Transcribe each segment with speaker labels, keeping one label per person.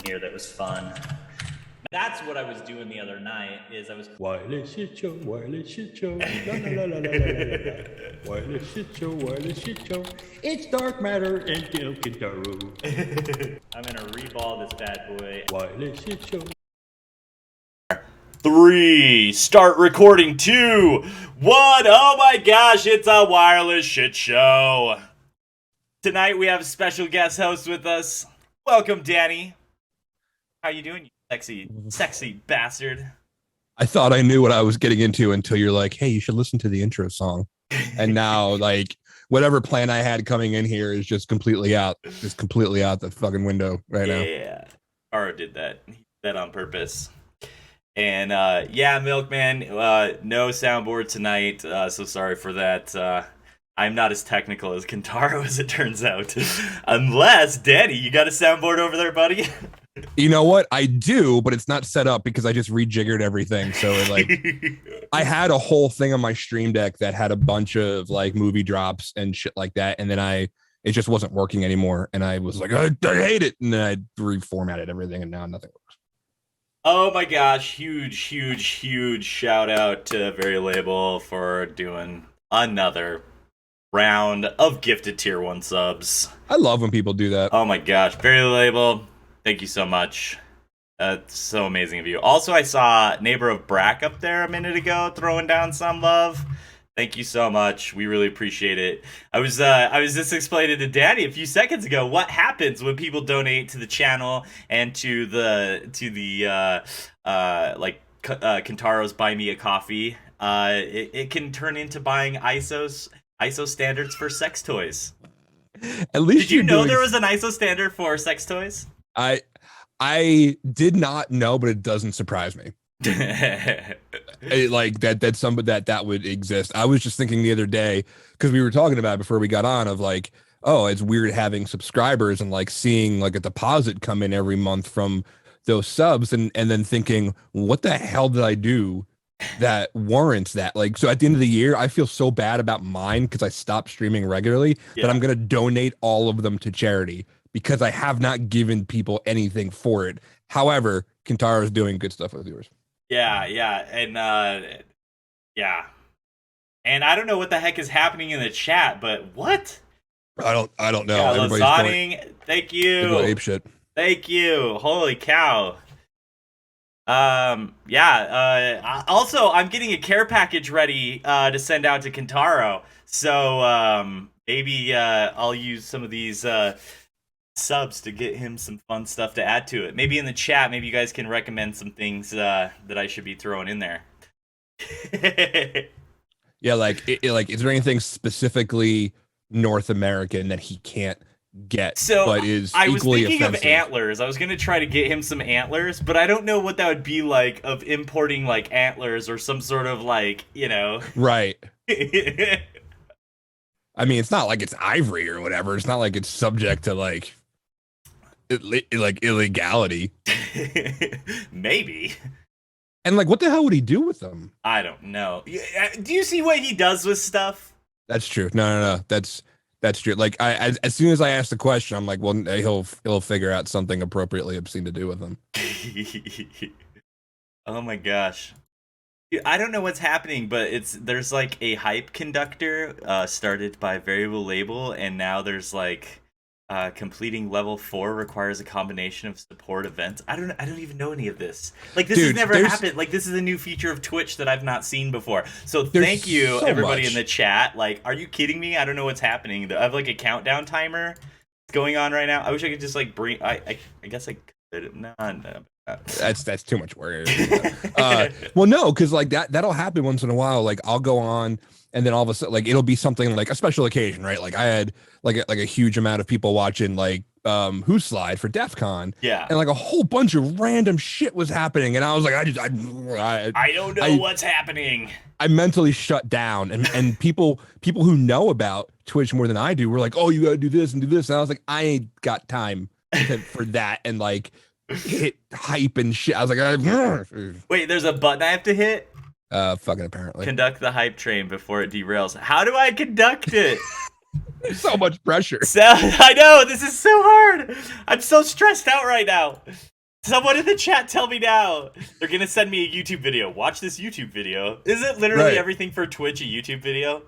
Speaker 1: here that was fun. That's what I was doing the other night. Is I was
Speaker 2: wireless shit show, wireless shit show, la la la la la la la la. Wireless shit show, wireless shit show. It's dark matter and Del Kintaro.
Speaker 1: I'm gonna reball this bad boy.
Speaker 2: Wireless shit show.
Speaker 1: 3, start recording. 2, 1. Oh my gosh, it's a wireless shit show. Tonight we have a special guest host with us. Welcome, Danny. How you doing, you sexy bastard?
Speaker 2: I thought I knew what I was getting into until you're like, hey, you should listen to the intro song. And now, like, whatever plan I had coming in here is just completely out the fucking window right now.
Speaker 1: Yeah, Ara did that. He did that on purpose. And yeah, Milkman, no soundboard tonight, so sorry for that. I'm not as technical as Kentaro, as it turns out. Unless, Danny, you got a soundboard over there, buddy?
Speaker 2: You know what? I do, but it's not set up because I just rejiggered everything. So, like, I had a whole thing on my Stream Deck that had a bunch of, like, movie drops and shit like that, and then it just wasn't working anymore, and I was like, I hate it, and then I reformatted everything, and now nothing works.
Speaker 1: Oh my gosh, huge shout out to Very Label for doing another round of gifted tier 1 subs.
Speaker 2: I love when people do that.
Speaker 1: Oh my gosh, Very Label, thank you so much. That's so amazing of you. Also, I saw Neighbor of Brack up there a minute ago throwing down some love. Thank you so much. We really appreciate it. I was just explaining to Danny a few seconds ago what happens when people donate to the channel and to the Kentaro's Buy Me a Coffee. It can turn into buying ISO standards for sex toys.
Speaker 2: At least
Speaker 1: did you know there was an ISO standard for sex toys?
Speaker 2: I did not know, but it doesn't surprise me. Like that's somebody that would exist. I was just thinking the other day, because we were talking about it before we got on, of like, oh, it's weird having subscribers and like seeing like a deposit come in every month from those subs, and then thinking, what the hell did I do that warrants that? Like, so at the end of the year, I feel so bad about mine because I stopped streaming regularly that I'm gonna donate all of them to charity because I have not given people anything for it. However, Kentaro is doing good stuff with yours.
Speaker 1: Yeah, and and I don't know what the heck is happening in the chat, but what?
Speaker 2: I don't know.
Speaker 1: Yeah,
Speaker 2: everybody's
Speaker 1: Lazaning, thank you.
Speaker 2: Ape shit.
Speaker 1: Thank you. Holy cow. Also, I'm getting a care package ready to send out to Kentaro. So maybe I'll use some of these subs to get him some fun stuff to add to it. Maybe in the chat, maybe you guys can recommend some things that I should be throwing in there.
Speaker 2: Yeah, like is there anything specifically North American that he can't get, but is
Speaker 1: I was
Speaker 2: equally
Speaker 1: thinking
Speaker 2: offensive?
Speaker 1: of antlers. I was gonna try to get him some antlers, but I don't know what that would be like, of importing like antlers or some sort of like, you know.
Speaker 2: Right. I mean, it's not like it's ivory or whatever. It's not like it's subject to like illegality.
Speaker 1: Maybe.
Speaker 2: And like, what the hell would he do with them?
Speaker 1: I don't know. Do you see what he does with stuff?
Speaker 2: That's true. No. That's true. Like, as soon as I asked the question, I'm like, well, he'll figure out something appropriately obscene to do with them.
Speaker 1: Oh my gosh. I don't know what's happening, but there's like a hype conductor started by Variable Label, and now there's like completing level 4 requires a combination of support events. I don't even know any of this. Like, this has never happened. Like, this is a new feature of Twitch that I've not seen before. So thank you, everybody in the chat. Like, are you kidding me? I don't know what's happening. I have like a countdown timer going on right now. I wish I could just like bring. I guess I could. No.
Speaker 2: That's too much work. Well, no, because like that'll happen once in a while. Like, I'll go on, and then all of a sudden, like, it'll be something like a special occasion, right? Like, I had like a huge amount of people watching like Who Slide for DEF CON,
Speaker 1: and
Speaker 2: like a whole bunch of random shit was happening, and I was like,
Speaker 1: I don't know what's happening.
Speaker 2: I mentally shut down, and people who know about Twitch more than I do were like, oh, you gotta do this and do this, and I was like, I ain't got time for that, and like hit hype and shit. I was like,
Speaker 1: wait, there's a button I have to hit?
Speaker 2: Fucking apparently.
Speaker 1: Conduct the hype train before it derails. How do I conduct it?
Speaker 2: So much pressure.
Speaker 1: I know, this is so hard. I'm so stressed out right now. Someone in the chat tell me now. They're gonna send me a YouTube video. Watch this YouTube video. Is it literally
Speaker 2: Right.
Speaker 1: everything for Twitch a YouTube video?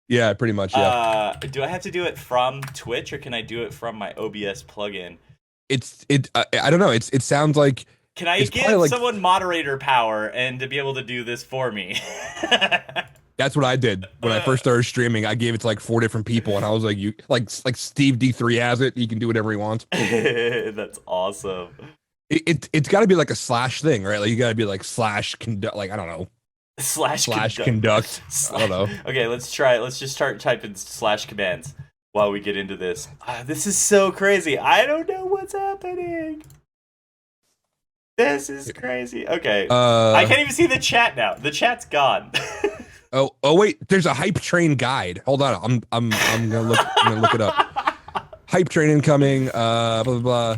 Speaker 2: Yeah, pretty much. Yeah.
Speaker 1: Do I have to do it from Twitch or can I do it from my OBS plugin?
Speaker 2: I don't know. It sounds like
Speaker 1: Can I
Speaker 2: it's probably
Speaker 1: give
Speaker 2: like
Speaker 1: someone moderator power and to be able to do this for me?
Speaker 2: that's what I did when I first started streaming. I gave it to like 4 different people, and I was like, "You like Steve D3 has it. He can do whatever he wants."
Speaker 1: That's awesome.
Speaker 2: It's got to be like a slash thing, right? Like you got to be like slash conduct. Like I don't know,
Speaker 1: Slash
Speaker 2: conduct. I don't know.
Speaker 1: Okay, let's try it. Let's just start typing slash commands while we get into this. This is so crazy. I don't know what's happening. This is crazy. Okay. I can't even see the chat now. The chat's gone.
Speaker 2: Oh wait, there's a hype train guide. Hold on. I'm gonna look it up. Hype train incoming, blah blah blah.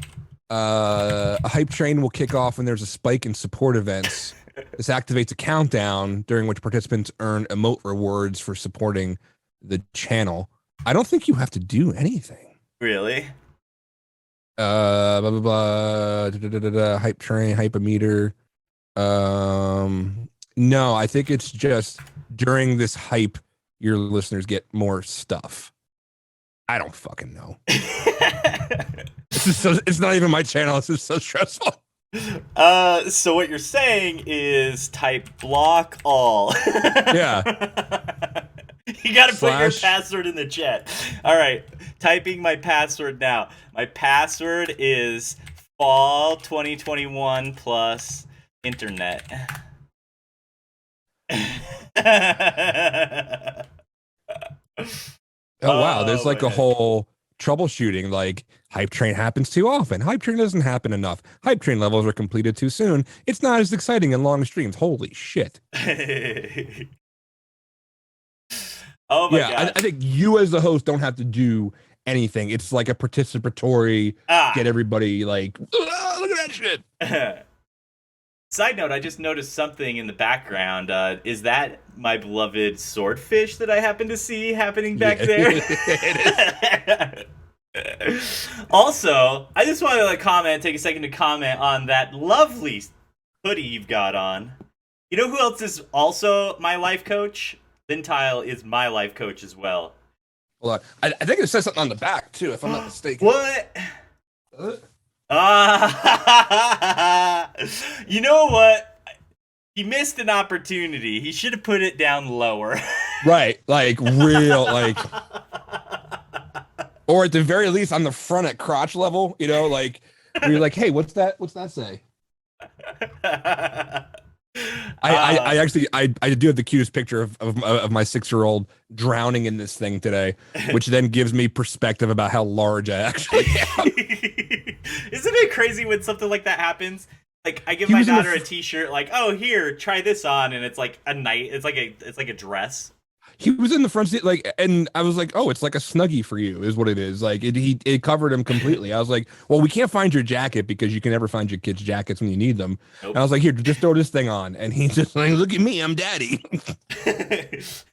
Speaker 2: A hype train will kick off when there's a spike in support events. This activates a countdown during which participants earn emote rewards for supporting the channel. I don't think you have to do anything.
Speaker 1: Really?
Speaker 2: Blah blah blah. Hype train, hypometer. No, I think it's just during this hype, your listeners get more stuff. I don't fucking know. It's not even my channel. This is so stressful.
Speaker 1: So what you're saying is type block all.
Speaker 2: Yeah.
Speaker 1: You gotta put your
Speaker 2: Slash.
Speaker 1: password in the chat. All right, typing my password now. My password is fall 2021 plus internet.
Speaker 2: Oh wow, there's like a
Speaker 1: man.
Speaker 2: whole troubleshooting. Like hype train happens too often. Hype train doesn't happen enough. Hype train levels are completed too soon. It's not as exciting in long streams. Holy shit.
Speaker 1: Oh my
Speaker 2: Yeah,
Speaker 1: god.
Speaker 2: I think you as the host don't have to do anything. It's like a participatory get everybody like look at that shit.
Speaker 1: Side note, I just noticed something in the background. Is that my beloved swordfish that I happen to see happening back there?
Speaker 2: It
Speaker 1: Also, I just want to take a second to comment on that lovely hoodie you've got on. You know who else is also my life coach? Lintile is my life coach as well.
Speaker 2: Hold on. I think it says something on the back too, if I'm not mistaken.
Speaker 1: What? You know what? He missed an opportunity. He should have put it down lower.
Speaker 2: Right, like real, like, or at the very least on the front at crotch level, you know, like where you're like, hey, what's that say? I actually do have the cutest picture of my 6-year-old drowning in this thing today, which then gives me perspective about how large I actually am.
Speaker 1: Isn't it crazy when something like that happens? Like I give
Speaker 2: He
Speaker 1: my
Speaker 2: was in the
Speaker 1: daughter a
Speaker 2: f-
Speaker 1: T-shirt, like, "Oh, here, try this on," and it's like a night. It's like a dress.
Speaker 2: He was in the front seat, like, and I was like, oh, it's like a Snuggie for you, is what it is. Like, it covered him completely. I was like, well, we can't find your jacket because you can never find your kids' jackets when you need them.
Speaker 1: Nope.
Speaker 2: And I was like, here, just throw this thing on. And he's just like, look at me, I'm daddy.
Speaker 1: It's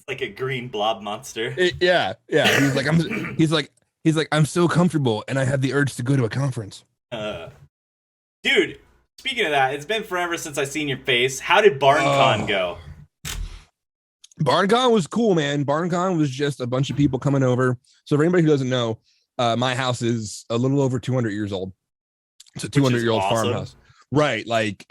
Speaker 1: like a green blob monster.
Speaker 2: Yeah. He's like, I'm so comfortable, and I have the urge to go to a conference.
Speaker 1: Dude, speaking of that, it's been forever since I seen your face. How did BarnCon go?
Speaker 2: BarnCon was cool, man. BarnCon was just a bunch of people coming over. So for anybody who doesn't know, my house is a little over 200 years old. It's a 200-year-old
Speaker 1: awesome.
Speaker 2: farmhouse. Right. Like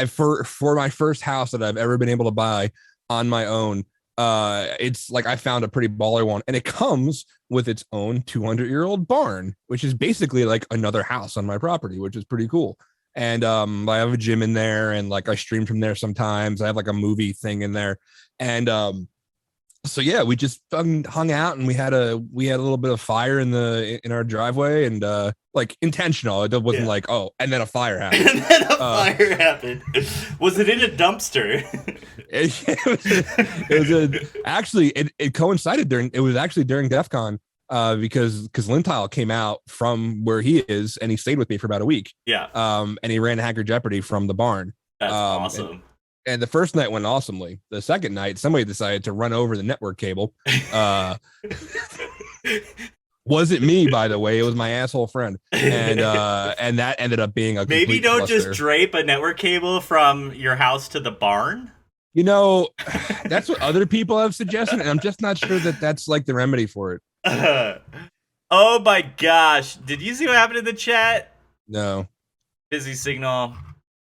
Speaker 2: for my first house that I've ever been able to buy on my own, it's like I found a pretty baller one, and it comes with its own 200-year-old barn, which is basically like another house on my property, which is pretty cool. And I have a gym in there, and like I stream from there sometimes. I have like a movie thing in there. And so yeah, we just hung out, and we had a little bit of fire in our driveway, and like intentional. It wasn't like, oh, and then a fire happened.
Speaker 1: And then a fire happened. Was it in a dumpster?
Speaker 2: It coincided during DEF CON, because Lintile came out from where he is, and he stayed with me for about a week.
Speaker 1: Yeah.
Speaker 2: And he ran Hacker Jeopardy from the barn.
Speaker 1: That's awesome.
Speaker 2: And the first night went awesomely. The second night, somebody decided to run over the network cable. Wasn't me, by the way. It was my asshole friend, and that ended up being a
Speaker 1: Maybe
Speaker 2: complete
Speaker 1: don't just
Speaker 2: cluster.
Speaker 1: drape a network cable from your house to the barn.
Speaker 2: You know, that's what other people have suggested, and I'm just not sure that that's like the remedy for it.
Speaker 1: Oh my gosh. Did you see what happened in the chat?
Speaker 2: No.
Speaker 1: Busy signal.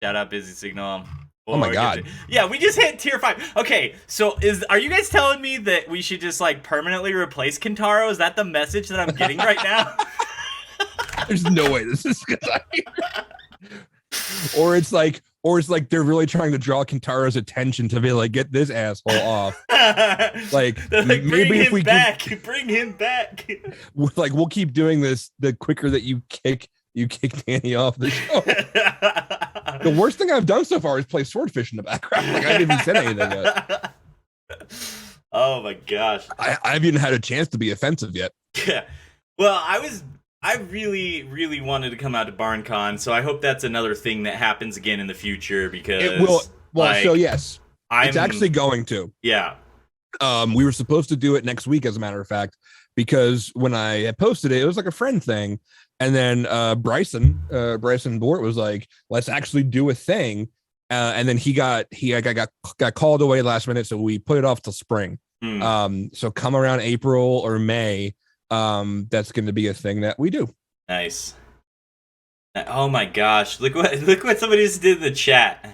Speaker 1: Shout out busy signal.
Speaker 2: Oh my god.
Speaker 1: Yeah, we just hit tier 5. Okay, so are you guys telling me that we should just like permanently replace Kentaro? Is that the message that I'm getting right now?
Speaker 2: There's no way this is good. Or it's like they're really trying to draw Kintaro's attention to be like, get this asshole off. Like,
Speaker 1: like
Speaker 2: maybe if we
Speaker 1: bring him back.
Speaker 2: we'll keep doing this, the quicker that you kick Danny off the show. The worst thing I've done so far is play Swordfish in the background. Like, I haven't even said anything yet.
Speaker 1: Oh my gosh.
Speaker 2: I haven't even had a chance to be offensive yet.
Speaker 1: Yeah. Well, I really, really wanted to come out to BarnCon, so I hope that's another thing that happens again in the future because
Speaker 2: It will. Well,
Speaker 1: like,
Speaker 2: so yes,
Speaker 1: it's
Speaker 2: it's actually going to.
Speaker 1: Yeah.
Speaker 2: We were supposed to do it next week, as a matter of fact, because when I had posted it, it was like a friend thing. And then Bryson Bort was like, let's actually do a thing. And then he got called away last minute. So we put it off till spring. So come around April or May, that's going to be a thing that we do.
Speaker 1: Nice. Oh my gosh. Look what somebody just did in the chat.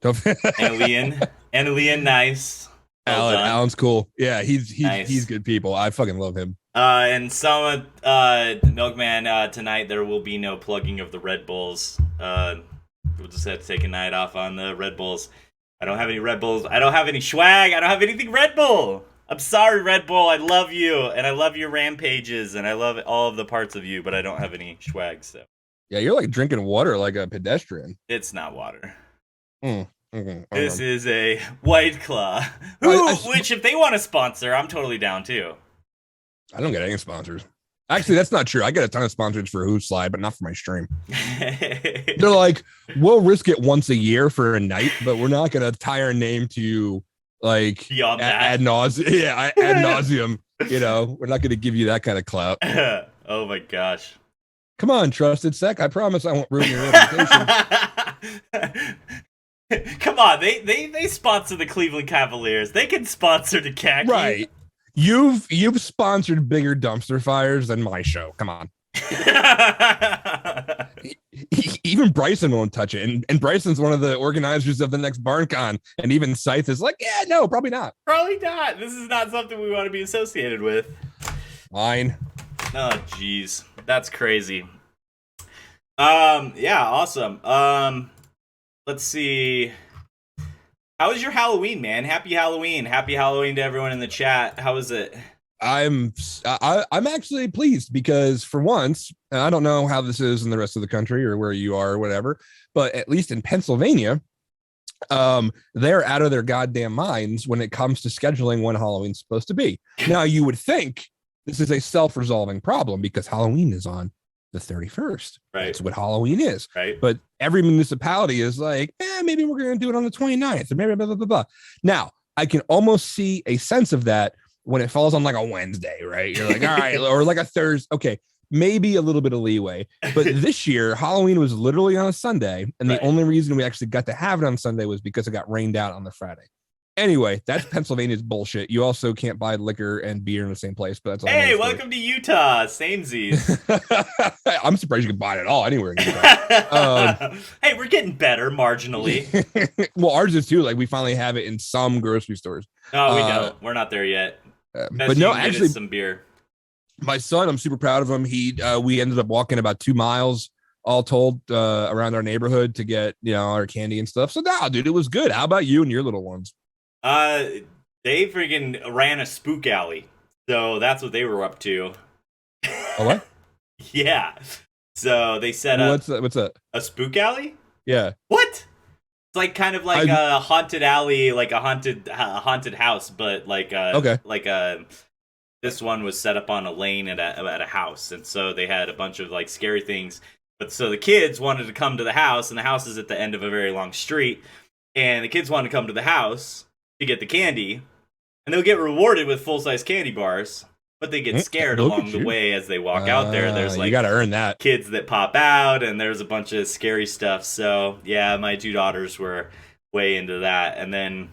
Speaker 1: Annalian, nice. Well
Speaker 2: Alan's cool. Yeah, he's
Speaker 1: nice.
Speaker 2: He's good people. I fucking love him.
Speaker 1: And some Milkman, tonight there will be no plugging of the Red Bulls. We'll just have to take a night off on the Red Bulls. I don't have any Red Bulls. I don't have any swag. I don't have anything Red Bull. I'm sorry, Red Bull. I love you, and I love your rampages, and I love all of the parts of you, but I don't have any swag. So
Speaker 2: yeah, you're like drinking water like a pedestrian.
Speaker 1: It's not water.
Speaker 2: This
Speaker 1: is a White Claw. Which, if they want to sponsor, I'm totally down too.
Speaker 2: I don't get any sponsors. Actually, that's not true. I get a ton of sponsors for Who Slide, but not for my stream. They're like, we'll risk it once a year for a night, but we're not going to tie our name to like ad nauseum. You know, we're not going to give you that kind of clout.
Speaker 1: Oh my gosh.
Speaker 2: Come on, Trusted Sec. I promise I won't ruin your reputation.
Speaker 1: Come on, they sponsor the Cleveland Cavaliers. They can sponsor the Khaki.
Speaker 2: Right. You've sponsored bigger dumpster fires than my show. Come on. Even Bryson won't touch it. And Bryson's one of the organizers of the next BarnCon. And even Scythe is like, yeah, no, probably not.
Speaker 1: Probably not. This is not something we want to be associated with.
Speaker 2: Fine.
Speaker 1: Oh, jeez. That's crazy. Yeah, awesome. Let's see. How was your Halloween, man? Happy Halloween. Happy Halloween to everyone in the chat. How was it?
Speaker 2: I'm actually pleased because for once, and I don't know how this is in the rest of the country or where you are or whatever, but at least in Pennsylvania, they're out of their goddamn minds when it comes to scheduling when Halloween's supposed to be. Now, you would think this is a self-resolving problem because Halloween is on the 31st.
Speaker 1: Right.
Speaker 2: That's what Halloween is.
Speaker 1: Right.
Speaker 2: But every municipality is like, maybe we're going to do it on the 29th or maybe blah, blah, blah, blah. Now, I can almost see a sense of that when it falls on like a Wednesday, right? You're like, all right, or like a Thursday. Okay, maybe a little bit of leeway. But this year, Halloween was literally on a Sunday. And the only reason we actually got to have it on Sunday was because it got rained out on the Friday. Anyway, that's Pennsylvania's bullshit. You also can't buy liquor and beer in the same place, but that's
Speaker 1: hey, welcome to Utah. Samesies.
Speaker 2: I'm surprised you can buy it at all anywhere in
Speaker 1: Utah. Hey, we're getting better marginally.
Speaker 2: Well, ours is too. Like we finally have it in some grocery stores.
Speaker 1: No, we don't. We're not there yet.
Speaker 2: But no, actually,
Speaker 1: some beer.
Speaker 2: My son, I'm super proud of him. We ended up walking about 2 miles all told around our neighborhood to get our candy and stuff. So now, dude, it was good. How about you and your little ones?
Speaker 1: They freaking ran a spook alley, so that's what they were up to.
Speaker 2: A what?
Speaker 1: Yeah. So they set up.
Speaker 2: What's that? A
Speaker 1: spook alley?
Speaker 2: Yeah.
Speaker 1: What? It's like kind of like a haunted alley, like a haunted house, but like this one was set up on a lane at a house, and so they had a bunch of like scary things. But so the kids wanted to come to the house, and the house is at the end of a very long street, and the kids wanted to come to the house to get the candy, and they'll get rewarded with full-size candy bars. but they get scared
Speaker 2: Look
Speaker 1: along
Speaker 2: at
Speaker 1: the
Speaker 2: you.
Speaker 1: way as they walk out there. There's
Speaker 2: You
Speaker 1: like
Speaker 2: got to earn that.
Speaker 1: kids that pop out, and there's a bunch of scary stuff. So yeah, my two daughters were way into that. And then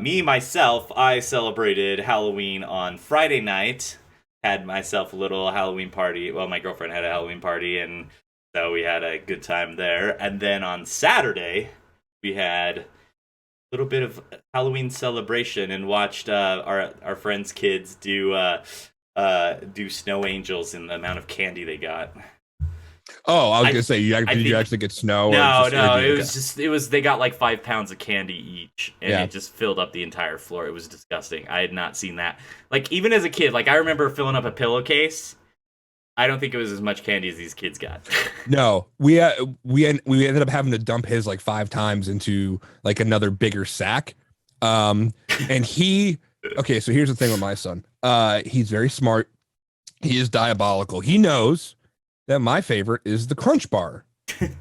Speaker 1: me myself, I celebrated Halloween on Friday night. Had myself a little Halloween party. Well, my girlfriend had a Halloween party, and so we had a good time there. And then on Saturday, we had a little bit of Halloween celebration and watched our friends' kids do snow angels in the amount of candy they got.
Speaker 2: Oh, I was
Speaker 1: I
Speaker 2: gonna say, did you
Speaker 1: think
Speaker 2: actually get snow or
Speaker 1: no,
Speaker 2: just or
Speaker 1: no,
Speaker 2: did
Speaker 1: it
Speaker 2: you,
Speaker 1: was just it was they got like 5 pounds of candy each, and
Speaker 2: yeah.
Speaker 1: it just filled up the entire floor. It was disgusting. I had not seen that. Like even as a kid, like I remember filling up a pillowcase. I don't think it was as much candy as these kids got.
Speaker 2: No, we ended up having to dump his like 5 times into like another bigger sack. And okay, so here's the thing with my son. He's very smart. He is diabolical. He knows that my favorite is the Crunch Bar.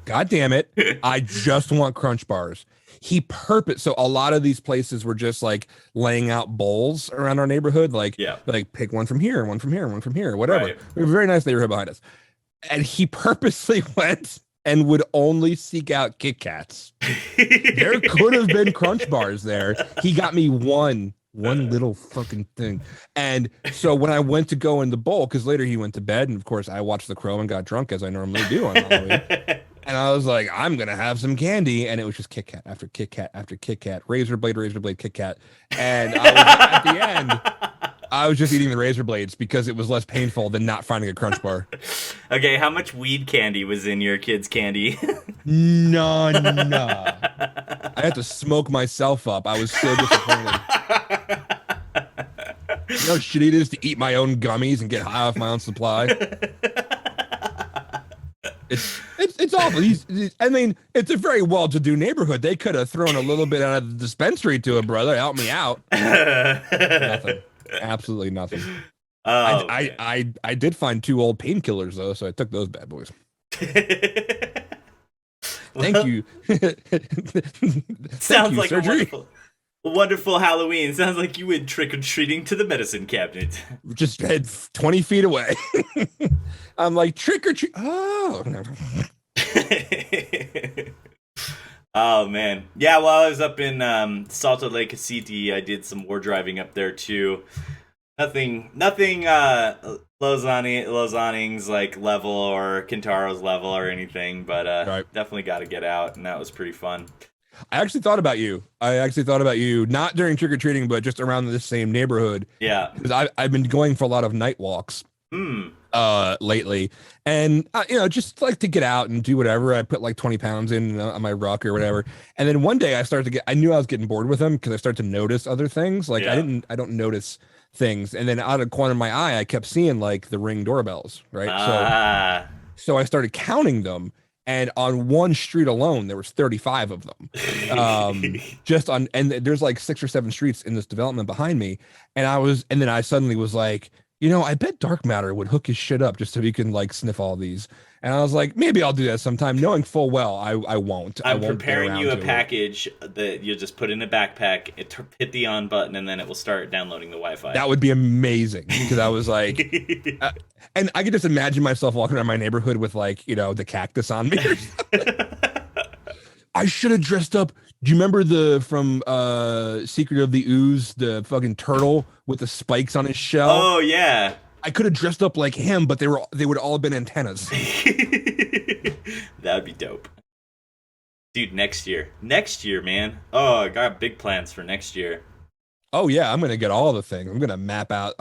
Speaker 2: God damn it. I just want Crunch Bars. So a lot of these places were just like laying out bowls around our neighborhood,
Speaker 1: Yeah,
Speaker 2: like pick one from here, one from here, one from here, whatever.
Speaker 1: right.
Speaker 2: We have a very nice neighborhood behind us. And he purposely went and would only seek out Kit Kats. There could have been Crunch Bars there. He got me one little fucking thing. And so when I went to go in the bowl, because later he went to bed, and of course I watched The Crow and got drunk as I normally do on Halloween. And I was like, I'm gonna have some candy, and it was just Kit Kat after Kit Kat after Kit Kat, Razor Blade, Kit Kat. And I was at the end, I was just eating the razor blades because it was less painful than not finding a Crunch Bar.
Speaker 1: Okay, how much weed candy was in your kids' candy?
Speaker 2: None. I had to smoke myself up. I was so disappointed. You know how shitty it is to eat my own gummies and get high off my own supply. It's awful. I mean, it's a very well-to-do neighborhood. They could have thrown a little bit out of the dispensary to a brother. Help me out. Nothing. Absolutely nothing.
Speaker 1: Oh,
Speaker 2: I did find 2 old painkillers though, so I took those bad boys. Thank you.
Speaker 1: Sounds like
Speaker 2: surgery.
Speaker 1: a wonderful Halloween. Sounds like you went trick or treating to the medicine cabinet.
Speaker 2: Just head 20 feet away. I'm like, trick or treat. Oh.
Speaker 1: Oh man, yeah. While I was up in Salto Lake City, I did some war driving up there too. Nothing. Lozanning's like level or Kintaro's level or anything, but
Speaker 2: Right.
Speaker 1: definitely got to get out, and that was pretty fun.
Speaker 2: I actually thought about you. Not during trick or treating, but just around the same neighborhood.
Speaker 1: Yeah.
Speaker 2: Because I've been going for a lot of night walks
Speaker 1: Hmm.
Speaker 2: lately, and just like to get out and do whatever. I put like 20 pounds in on my ruck or whatever, and then one day I knew I was getting bored with them because I started to notice other things. Like
Speaker 1: Yeah.
Speaker 2: I don't notice things, and then out of the corner of my eye I kept seeing like the Ring doorbells, right?
Speaker 1: Ah.
Speaker 2: So I started counting them, and on one street alone there was 35 of them. Just on, and there's like 6 or 7 streets in this development behind me, and then I suddenly was like, I bet Dark Matter would hook his shit up just so he can like sniff all these. And I was like, maybe I'll do that sometime, knowing full well I won't.
Speaker 1: I'm
Speaker 2: won't get
Speaker 1: preparing
Speaker 2: around
Speaker 1: you a
Speaker 2: to it.
Speaker 1: package that you'll just put in a backpack, hit the on button, and then it will start downloading the Wi-Fi.
Speaker 2: That would be amazing because I was like, and I could just imagine myself walking around my neighborhood with like, the cactus on me. Or something. I should have dressed up. Do you remember from Secret of the Ooze, the fucking turtle with the spikes on his shell?
Speaker 1: Oh yeah.
Speaker 2: I could have dressed up like him, but they would all have been antennas.
Speaker 1: That would be dope. Dude, next year, man. Oh, I got big plans for next year.
Speaker 2: Oh yeah, I'm gonna get all the things. I'm gonna map out.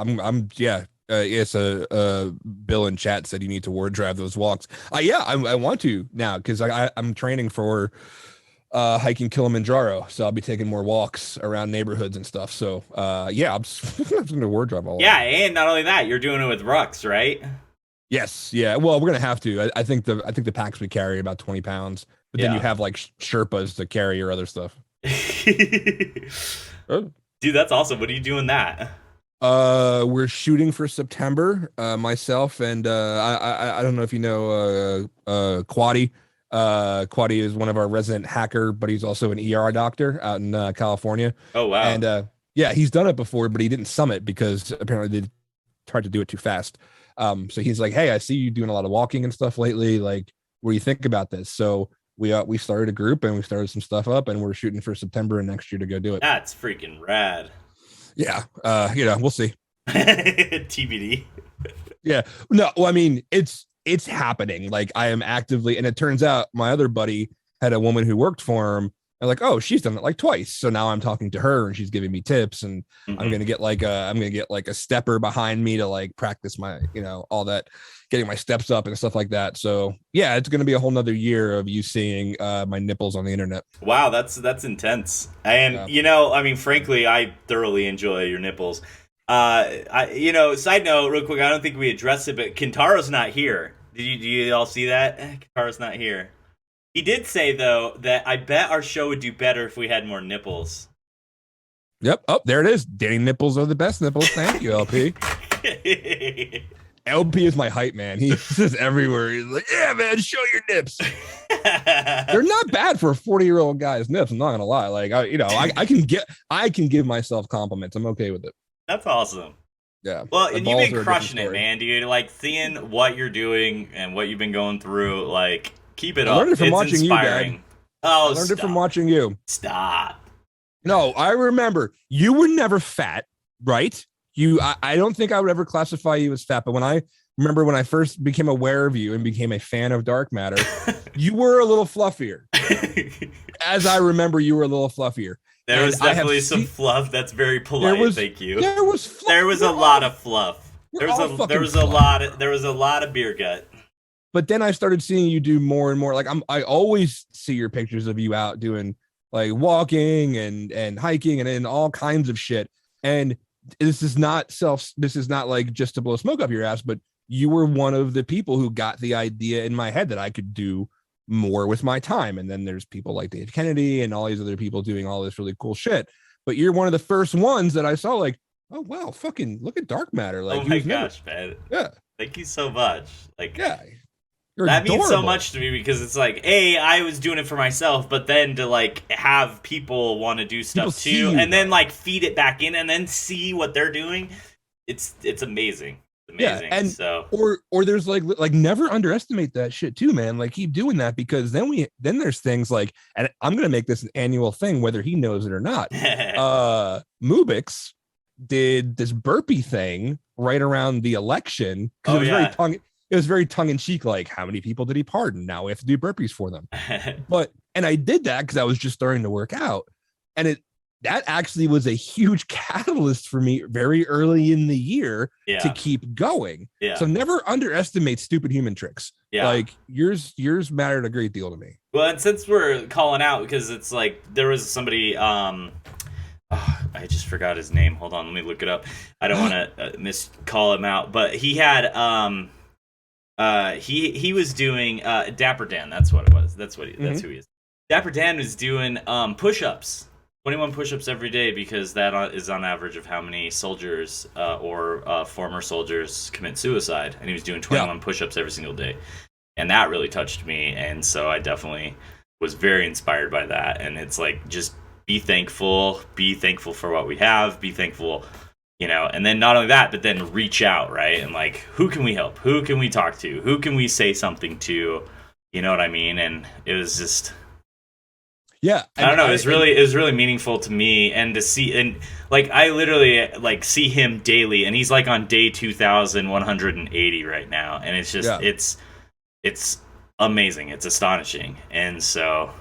Speaker 2: Yeah. It's Bill in chat said you need to ward drive those walks. Yeah, I want to now because I'm training for hiking Kilimanjaro, so I'll be taking more walks around neighborhoods and stuff. So yeah, I'm just gonna ward drive all.
Speaker 1: Yeah, and not only that, you're doing it with Rux, right?
Speaker 2: Yes, yeah. Well, we're gonna have to. I think the packs we carry are about 20 pounds, but then
Speaker 1: Yeah.
Speaker 2: you have like Sherpas to carry your other stuff. Oh.
Speaker 1: Dude, that's awesome. What are you doing that?
Speaker 2: We're shooting for September. Myself and I don't know if you know Quaddy. Quaddy is one of our resident hacker, but he's also an ER doctor out in California.
Speaker 1: Oh wow.
Speaker 2: And yeah, he's done it before, but he didn't summit because apparently the tried to do it too fast. So he's like, hey, I see you doing a lot of walking and stuff lately. Like, what do you think about this? So we started a group and we started some stuff up, and we're shooting for September and next year to go do it.
Speaker 1: That's freaking rad.
Speaker 2: Yeah. We'll see.
Speaker 1: TBD.
Speaker 2: Yeah. No, well, I mean, it's happening. Like, I am actively, and it turns out my other buddy had a woman who worked for him, and like, oh, she's done it like twice. So now I'm talking to her and she's giving me tips, and I'm gonna get like a stepper behind me to like practice my, all that, getting my steps up and stuff like that. So yeah, it's gonna be a whole nother year of you seeing my nipples on the internet.
Speaker 1: Wow, that's intense. And I mean, frankly, I thoroughly enjoy your nipples. Side note, real quick, I don't think we addressed it, but Kintaro's not here. Do you all see that? Kintaro's not here. He did say, though, that I bet our show would do better if we had more nipples.
Speaker 2: Yep. Oh, there it is. Danny nipples are the best nipples. Thank you, LP. LP is my hype man. He's just everywhere. He's like, yeah, man, show your nips. They're not bad for a 40-year-old guy's nips. I'm not gonna lie. Like, I can give myself compliments. I'm okay with it.
Speaker 1: That's awesome.
Speaker 2: Yeah.
Speaker 1: Well, and you've been crushing it, man, dude. Like, seeing what you're doing and what you've been going through, like, keep it up.
Speaker 2: I learned it from watching
Speaker 1: inspiring.
Speaker 2: you, Dad.
Speaker 1: Oh,
Speaker 2: I learned it from watching you.
Speaker 1: Stop.
Speaker 2: No, I remember you were never fat, right? I don't think I would ever classify you as fat, but when I first became aware of you and became a fan of dark matter, you were a little fluffier. As I remember, you were a little fluffier.
Speaker 1: There was definitely some fluff. That's very polite. Thank you.
Speaker 2: There was fluff.
Speaker 1: There was a lot of fluff. There was a lot of beer gut.
Speaker 2: But then I started seeing you do more and more. Like, I always see your pictures of you out doing like walking and hiking and all kinds of shit. And this is not like just to blow smoke up your ass, but you were one of the people who got the idea in my head that I could do more with my time. And then there's people like Dave Kennedy and all these other people doing all this really cool shit. But you're one of the first ones that I saw like, oh wow, fucking look at dark matter. Like,
Speaker 1: oh my gosh, man.
Speaker 2: Yeah.
Speaker 1: Thank you so much. Like,
Speaker 2: yeah.
Speaker 1: That means so much to me because it's like, I was doing it for myself, but then to like have people want to do stuff too, and then like feed it back in, and then see what they're doing. It's amazing. Amazing. Yeah, and so or there's like never underestimate that shit too, man. Like, keep doing that, because then there's things like, and I'm gonna make this an annual thing, whether he knows it or not. Mubix did this burpee thing right around the election because it was very tongue-in-cheek, like, how many people did he pardon? Now we have to do burpees for them. And I did that because I was just starting to work out. And that actually was a huge catalyst for me very early in the year to keep going. Yeah. So never underestimate stupid human tricks. Yeah. Like, yours mattered a great deal to me. Well, and since we're calling out, because it's like, there was somebody, I just forgot his name. Hold on, let me look it up. I don't want to call him out, but he had, he was doing Dapper Dan. That's what it was. That's who he is. Dapper Dan was doing push-ups, 21 push-ups every day, because that is on average of how many soldiers or former soldiers commit suicide. And he was doing 21 push-ups every single day, and that really touched me. And so I definitely was very inspired by that. And it's like, just be thankful for what we have. Be thankful. And then not only that, but then reach out, right? And like, who can we help? Who can we talk to? Who can we say something to? You know what I mean? And it was just, I don't know. It was really meaningful to me, and to see, and like, I literally like see him daily, and he's like on day 2,180 right now, and it's just, it's amazing. It's astonishing, and so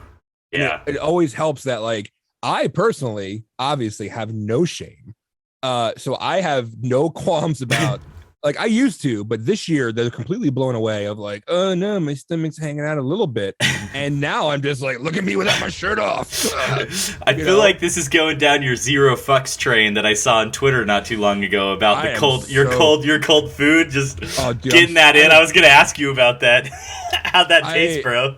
Speaker 2: it always helps that, like, I personally obviously have no shame. So I have no qualms about, like, I used to, but this year they're completely blown away of like, oh no, my stomach's hanging out a little bit. And now I'm just like, look at me without my shirt off.
Speaker 1: I feel like this is going down your zero fucks train that I saw on Twitter not too long ago about your cold food. Just getting that in. I was going to ask you about that. How'd that taste, bro?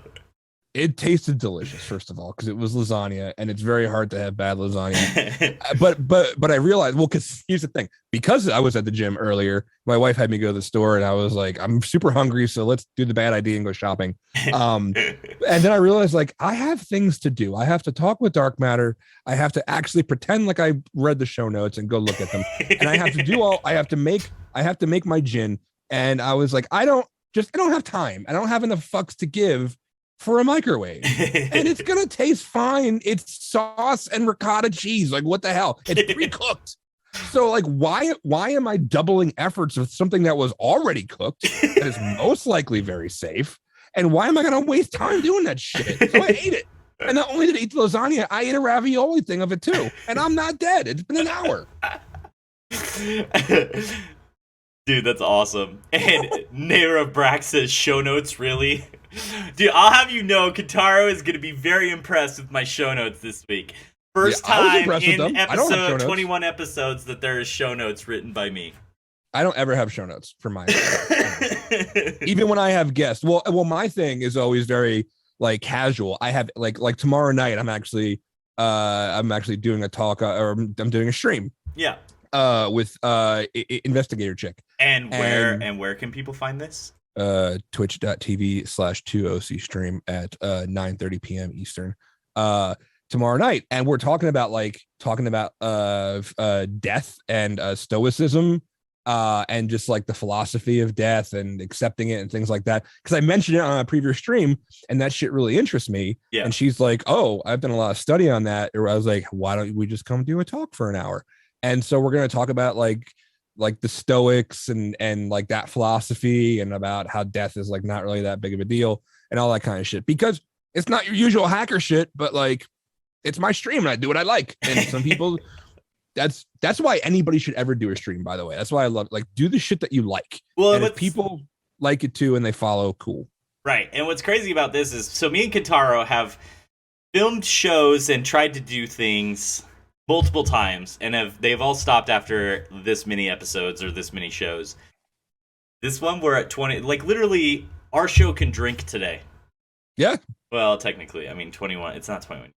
Speaker 2: It tasted delicious, first of all, because it was lasagna, and it's very hard to have bad lasagna. but I realized, well, because here's the thing, because I was at the gym earlier, my wife had me go to the store, and I was like, I'm super hungry, so let's do the bad idea and go shopping. And then I realized, like, I have things to do. I have to talk with Dark Matter. I have to actually pretend like I read the show notes and go look at them. And I have to make I have to make my gin. And I was like, I don't have time. I don't have enough fucks to give for a microwave. And it's gonna taste fine. It's sauce and ricotta cheese. Like, what the hell? It's pre-cooked. So like why am I doubling efforts with something that was already cooked that is most likely very safe? And why am I gonna waste time doing that shit? So I ate it. And not only did I eat the lasagna, I ate a ravioli thing of it too. And I'm not dead. It's been an hour.
Speaker 1: Dude, that's awesome. And Naira Brack says show notes, really? Dude, I'll have you know, Kentaro is going to be very impressed with my show notes this week. First time in episode 21 episodes that there is show notes written by me.
Speaker 2: I don't ever have show notes for mine. Even when I have guests. Well, my thing is always very like casual. I have like tomorrow night I'm actually doing a talk or I'm doing a stream.
Speaker 1: Yeah.
Speaker 2: With investigator chick.
Speaker 1: And where can people find this?
Speaker 2: Twitch.tv/2OC stream at 9:30 p.m. Eastern tomorrow night, and we're talking about death and stoicism and just like the philosophy of death and accepting it and things like that, because I mentioned it on a previous stream and that shit really interests me.
Speaker 1: Yeah.
Speaker 2: And she's like, oh, I've done a lot of study on that. Or I was like, why don't we just come do a talk for an hour? And so we're going to talk about like the Stoics and like that philosophy and about how death is like not really that big of a deal and all that kind of shit, because it's not your usual hacker shit, but like it's my stream and I do what I like. And some people, that's why anybody should ever do a stream, by the way. That's why I love, like, do the shit that you like. Well, and if people like it too and they follow, cool.
Speaker 1: Right. And what's crazy about this is, so me and Kentaro have filmed shows and tried to do things multiple times, and they've all stopped after this many episodes or this many shows. This one, we're at 20. Like, literally, our show can drink today.
Speaker 2: Yeah.
Speaker 1: Well, technically, I mean 21. It's not 21.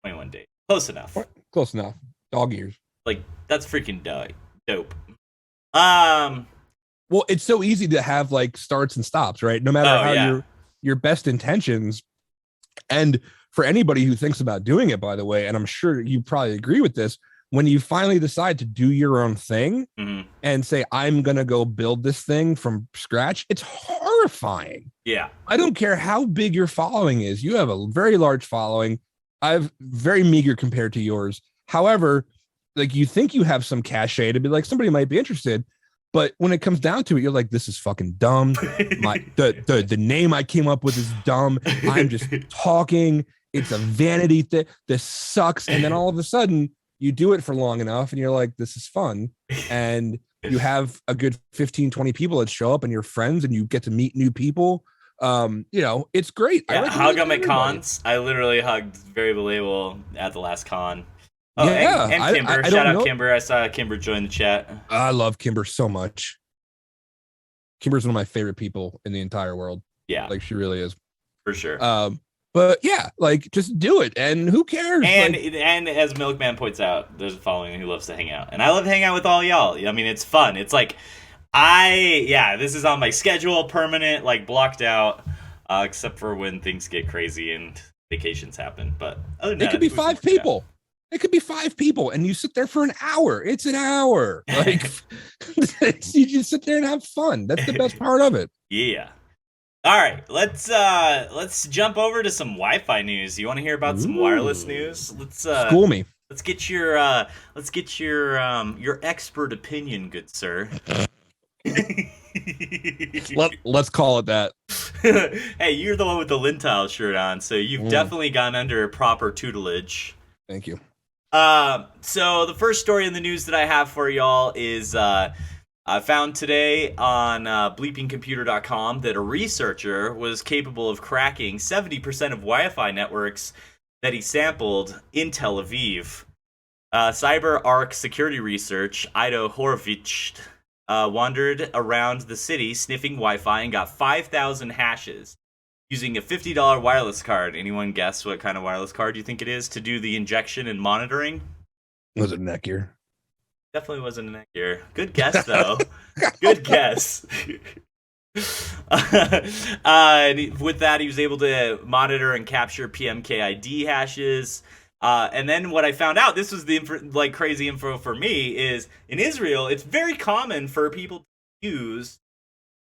Speaker 1: 21 days. Close enough.
Speaker 2: Close enough. Dog ears.
Speaker 1: Like, that's freaking dope.
Speaker 2: Well, it's so easy to have like starts and stops, right? No matter how your best intentions. And for anybody who thinks about doing it, by the way, and I'm sure you probably agree with this, when you finally decide to do your own thing and say, I'm going to go build this thing from scratch, it's horrifying.
Speaker 1: Yeah.
Speaker 2: I don't care how big your following is. You have a very large following. I've very meager compared to yours. However, like, you think you have some cachet to be like, somebody might be interested. But when it comes down to it, you're like, this is fucking dumb. The name I came up with is dumb. I'm just talking. It's a vanity thing. This sucks. And then all of a sudden you do it for long enough and you're like, this is fun. And you have a good 15, 20 people that show up and you're friends and you get to meet new people. It's great.
Speaker 1: Yeah, I hug them at cons. I literally hugged Variable Label at the last con. Oh, yeah, and Kimber. Shout out Kimber. I saw Kimber join the chat.
Speaker 2: I love Kimber so much. Kimber's one of my favorite people in the entire world.
Speaker 1: Yeah.
Speaker 2: Like, she really is.
Speaker 1: For sure.
Speaker 2: But yeah, like, just do it. And who cares?
Speaker 1: And as Milkman points out, there's a following who loves to hang out. And I love to hang out with all y'all. I mean, it's fun. It's like, this is on my schedule, permanent, like, blocked out, except for when things get crazy and vacations happen. But other than that,
Speaker 2: it could be 5 people. It could be 5 people and you sit there for an hour. It's an hour. Like, you just sit there and have fun. That's the best part of it.
Speaker 1: Yeah. All right, let's jump over to some Wi-Fi news. You want to hear about some wireless news? Let's
Speaker 2: school me.
Speaker 1: Let's get your expert opinion, good sir.
Speaker 2: Let's call it that.
Speaker 1: Hey, you're the one with the Lintile shirt on, so you've definitely gone under proper tutelage.
Speaker 2: Thank you.
Speaker 1: So the first story in the news that I have for y'all is I found today on bleepingcomputer.com that a researcher was capable of cracking 70% of Wi-Fi networks that he sampled in Tel Aviv. CyberArk security research, Ido Horovich, wandered around the city sniffing Wi-Fi and got 5,000 hashes using a $50 wireless card. Anyone guess what kind of wireless card you think it is to do the injection and monitoring?
Speaker 2: Was it Netgear?
Speaker 1: Definitely wasn't a Netgear. Good guess, though. Good guess. And with that, he was able to monitor and capture PMKID hashes. And then what I found out, this was the crazy info for me, is in Israel, it's very common for people use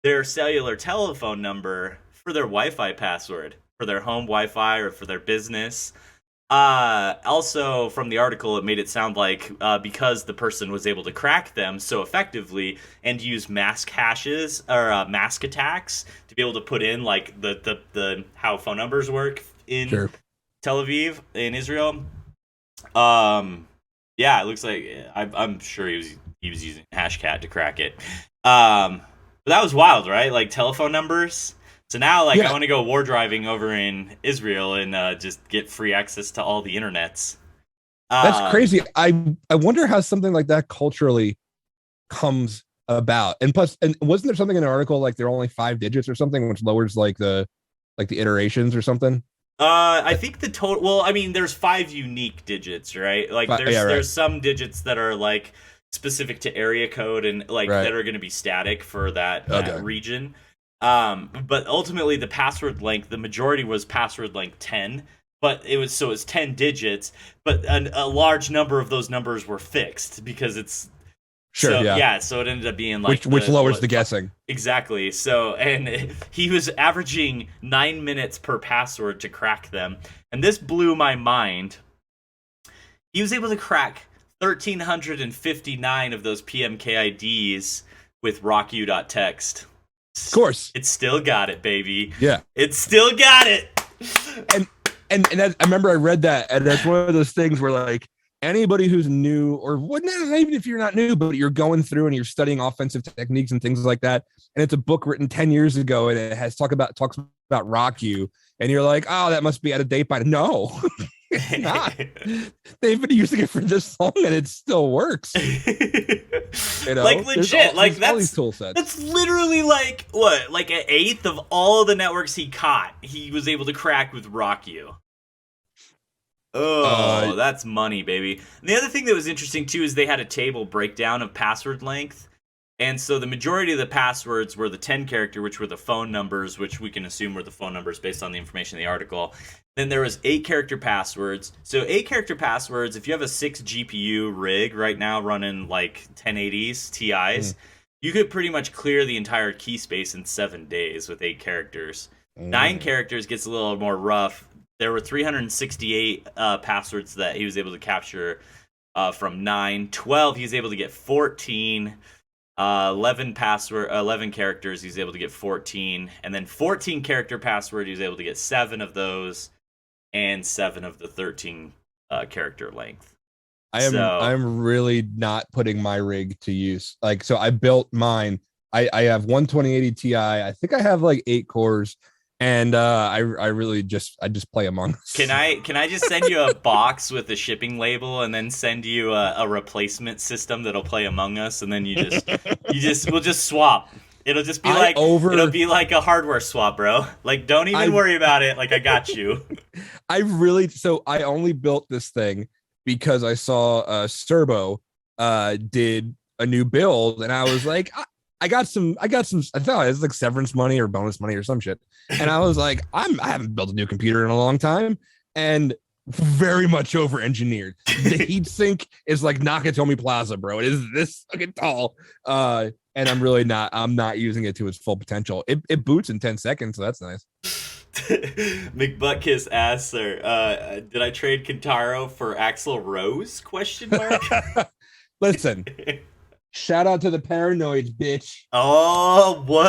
Speaker 1: their cellular telephone number for their Wi-Fi password, for their home Wi-Fi or for their business. Also, from the article, it made it sound like because the person was able to crack them so effectively and use mask hashes or mask attacks to be able to put in like the how phone numbers work in
Speaker 2: Sure.
Speaker 1: Tel Aviv in Israel. Um, yeah, it looks like I'm sure he was using Hashcat to crack it. But that was wild, right? Like telephone numbers. So now, like, I
Speaker 2: Yeah,
Speaker 1: want to go war driving over in Israel and just get free access to all the internets.
Speaker 2: that's
Speaker 1: Um,
Speaker 2: crazy. I wonder how something like that culturally comes about. And plus, and wasn't there something in an article like there are only 5 digits or something, which lowers like the iterations or something?
Speaker 1: I think the total. Well, I mean, there's five unique digits, right? Like,
Speaker 2: Yeah, right,
Speaker 1: there's some digits that are like specific to area code and like
Speaker 2: right.
Speaker 1: that are going to be static for that
Speaker 2: Okay,
Speaker 1: region. But ultimately, the password length, the majority was password length 10, but it's 10 digits, but a large number of those numbers were fixed because it's
Speaker 2: sure, yeah.
Speaker 1: so it ended up being
Speaker 2: Which
Speaker 1: like
Speaker 2: which
Speaker 1: the
Speaker 2: lowers the
Speaker 1: what
Speaker 2: guessing.
Speaker 1: exactly. So and he was averaging 9 minutes per password to crack them, and this blew my mind. He was able to crack 1,359 of those PMKIDs with rocku.txt.
Speaker 2: Of course,
Speaker 1: It still got it, baby.
Speaker 2: yeah.
Speaker 1: It still got it.
Speaker 2: And I remember I read that, and that's one of those things where like anybody who's new, or what, not even if you're not new, but you're going through and you're studying offensive techniques and things like that, and it's a book written 10 years ago, and it has talks about rock you, and you're like, oh, that must be out of date by no. It's not. They've been using it for this long and it still works. You
Speaker 1: Like
Speaker 2: know,
Speaker 1: legit, like
Speaker 2: there's all these
Speaker 1: that's
Speaker 2: tool sets.
Speaker 1: that's literally like what, like an eighth of all of the networks he caught, he was able to crack with RockU.
Speaker 2: Uh,
Speaker 1: Oh, that's money, baby. And the other thing that was interesting too is they had a table breakdown of password length. And so the majority of the passwords were the 10 character, which were the phone numbers, which we can assume were the phone numbers based on the information in the article. Then there was 8 character passwords. So 8 character passwords, if you have a 6 GPU rig right now running like 1080s TIs, you could pretty much clear the entire key space in 7 days with 8 characters. 9 characters gets a little more rough. There were 368 passwords that he was able to capture from 9. 12, he was able to get 14. 11 characters, he's able to get 14, and then 14 character password, he was able to get 7 of those, and 7 of the 13 character length. So
Speaker 2: I'm really not putting my rig to use. Like, so I built mine. I have one 2080 Ti. I think I have like 8 cores, and I really just play Among Us.
Speaker 1: can I just send you a box with a shipping label and then send you a replacement system that'll play Among Us, and then we'll just swap. It'll just be
Speaker 2: I
Speaker 1: like
Speaker 2: over
Speaker 1: it'll be like a hardware swap, bro. Like, don't even
Speaker 2: I
Speaker 1: worry about it. Like, I got you.
Speaker 2: I really, so I only built this thing because I saw Serbo did a new build, and I was like, I got some I thought it was like severance money or bonus money or some shit. And I was like, I haven't built a new computer in a long time, and very much over engineered. The heat sink is like Nakatomi Plaza, bro. It is this fucking tall. And I'm not using it to its full potential. It boots in 10 seconds, so that's nice.
Speaker 1: McButtkiss asks her, did I trade Kintaro for Axel Rose? Question mark.
Speaker 2: Listen, shout out to the paranoids, bitch.
Speaker 1: Oh, what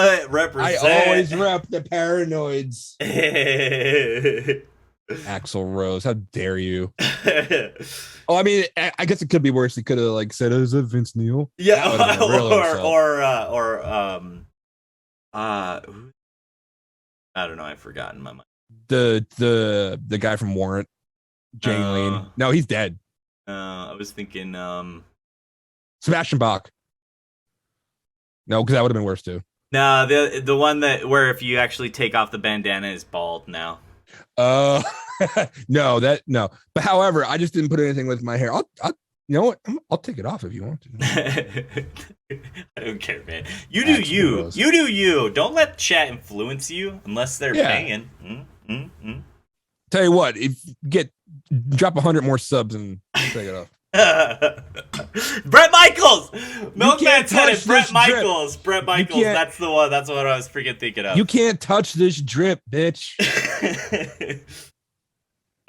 Speaker 2: I always
Speaker 1: represent?
Speaker 2: rep the paranoids. Axel Rose, how dare you? Oh, I mean, I guess it could be worse. He could have like said, "Is it Vince Neil?" That would have
Speaker 1: Yeah,
Speaker 2: been a real insult.
Speaker 1: uh I don't know, I've forgotten my mind.
Speaker 2: The guy from Warrant, Jane
Speaker 1: Uh,
Speaker 2: Lane. No, he's dead.
Speaker 1: I was thinking
Speaker 2: Sebastian Bach. No, because that would have been worse too.
Speaker 1: no, the one that where if you actually take off the bandana is bald now.
Speaker 2: Uh, no, that no. But however, I just didn't put anything with my hair. You know what? I'll take it off if you want to.
Speaker 1: I don't care, man. You do
Speaker 2: Axl
Speaker 1: you.
Speaker 2: Rose.
Speaker 1: You do you. Don't let chat influence you unless they're
Speaker 2: Yeah.
Speaker 1: paying. Mm.
Speaker 2: Tell you what, if you get drop 100 more subs and take it off.
Speaker 1: Brett Michaels.
Speaker 2: You
Speaker 1: Milkman
Speaker 2: can't
Speaker 1: said
Speaker 2: touch
Speaker 1: it. Brett
Speaker 2: this drip.
Speaker 1: Michaels. Brett
Speaker 2: You
Speaker 1: Michaels.
Speaker 2: can't.
Speaker 1: That's the one. That's what I was freaking thinking of.
Speaker 2: You can't touch this drip, bitch.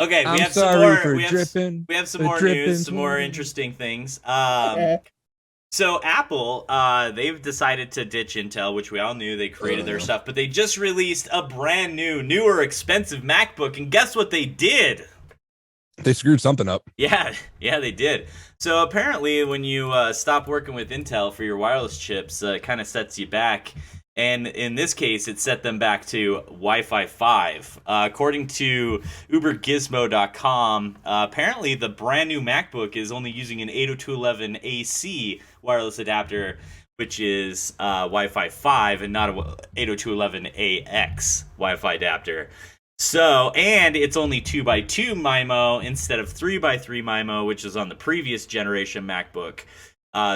Speaker 1: Okay, we
Speaker 2: I'm
Speaker 1: have some
Speaker 2: sorry
Speaker 1: more.
Speaker 2: for dripping,
Speaker 1: We have some
Speaker 2: for
Speaker 1: more news,
Speaker 2: dripping.
Speaker 1: some more interesting things. So Apple, they've decided to ditch Intel, which we all knew they created their stuff, but they just released a brand new, newer, expensive MacBook, and guess what they did?
Speaker 2: They screwed something up.
Speaker 1: Yeah, yeah, they did. So apparently, when you stop working with Intel for your wireless chips, it kind of sets you back. And in this case, it set them back to Wi-Fi 5. According to UberGizmo.com, apparently the brand new MacBook is only using an 802.11ac wireless adapter, which is Wi-Fi 5 and not a 802.11ax Wi-Fi adapter. So, and it's only 2x2 MIMO instead of 3x3 MIMO, which is on the previous generation MacBook.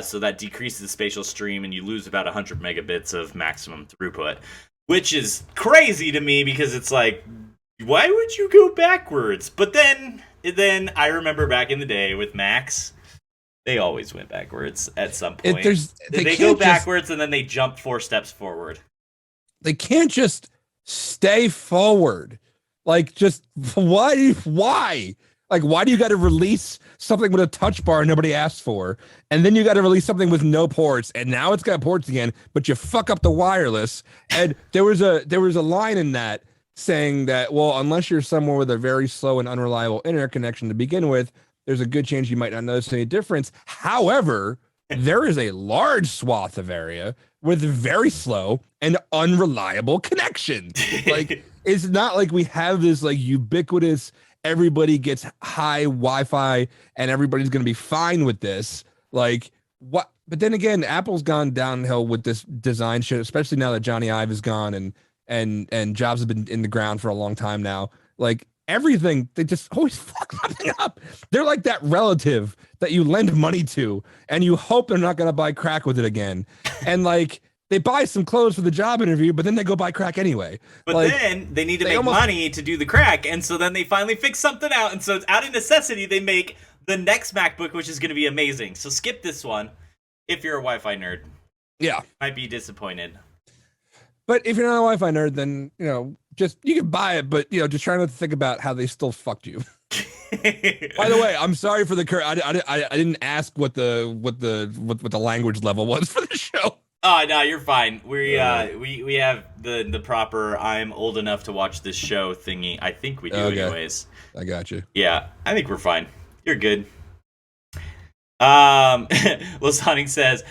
Speaker 1: So that decreases the spatial stream and you lose about 100 megabits of maximum throughput, which is crazy to me because it's like, why would you go backwards? But then I remember back in the day with Macs, they always went backwards at some point. They go backwards and then they jump 4 steps forward.
Speaker 2: They can't just stay forward. Like, just why? Like, why do you got to release something with a touch bar nobody asked for, and then you got to release something with no ports, and now it's got ports again, but you fuck up the wireless? And there was a line in that saying that, well, unless you're somewhere with a very slow and unreliable internet connection to begin with, there's a good chance you might not notice any difference. However, there is a large swath of area with very slow and unreliable connections. Like, it's not like we have this like ubiquitous, everybody gets high Wi-Fi and everybody's going to be fine with this. Like, what? But then again, Apple's gone downhill with this design shit, especially now that Johnny Ive is gone and Jobs have been in the ground for a long time now. Like, everything, they just always fuck something up. They're like that relative that you lend money to and you hope they're not going to buy crack with it again. And like, they buy some clothes for the job interview, but then they go buy crack anyway.
Speaker 1: But
Speaker 2: like,
Speaker 1: then they need to make money to do the crack, and so then they finally fix something out, and so it's out of necessity they make the next MacBook, which is going to be amazing. So skip this one if you're a Wi-Fi nerd.
Speaker 2: Yeah.
Speaker 1: Might be disappointed.
Speaker 2: But if you're not a Wi-Fi nerd, then, you know, just, you can buy it, but, you know, just try not to think about how they still fucked you. By the way, I'm sorry for the I didn't ask what the language level was for the show.
Speaker 1: Oh no, you're fine. We have the proper I'm old enough to watch this show thingy. I think we do anyways.
Speaker 2: I got you.
Speaker 1: Yeah, I think we're fine. You're good. Lasonic says,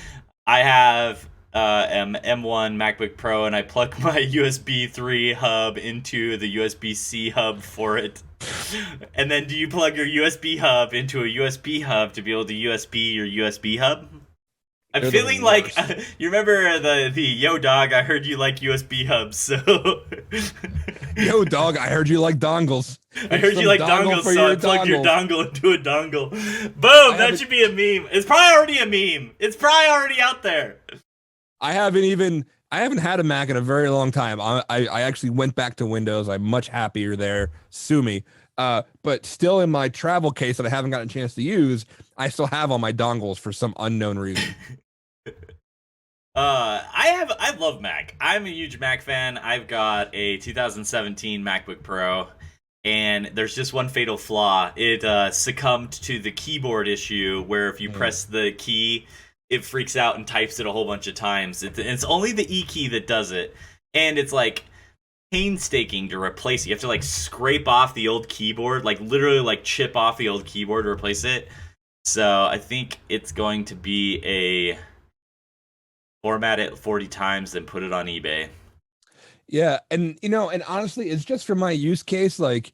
Speaker 1: I have M1 MacBook Pro and I plug my USB 3 hub into the USB-C hub for it. And then do you plug your USB hub into a USB hub to be able to USB your USB hub? I'm feeling like you remember the Yo Dog, I heard you like USB hubs, so
Speaker 2: Yo Dog, I heard you like dongles.
Speaker 1: I heard you like dongles, so I plugged your dongle into a dongle. Boom, that should be a meme. It's probably already a meme. It's probably already out there.
Speaker 2: I haven't had a Mac in a very long time. I actually went back to Windows. I'm much happier there. Sue me. But still in my travel case that I haven't gotten a chance to use, I still have all my dongles for some unknown reason.
Speaker 1: I love Mac. I'm a huge Mac fan. I've got a 2017 MacBook Pro, and there's just one fatal flaw. It succumbed to the keyboard issue where if you press the key, it freaks out and types it a whole bunch of times. It's only the E key that does it, and it's like painstaking to replace it. You have to like scrape off the old keyboard, like literally like chip off the old keyboard to replace it. So I think it's going to be a format it 40 times and put it on eBay.
Speaker 2: Yeah, and you know, and honestly, it's just for my use case. Like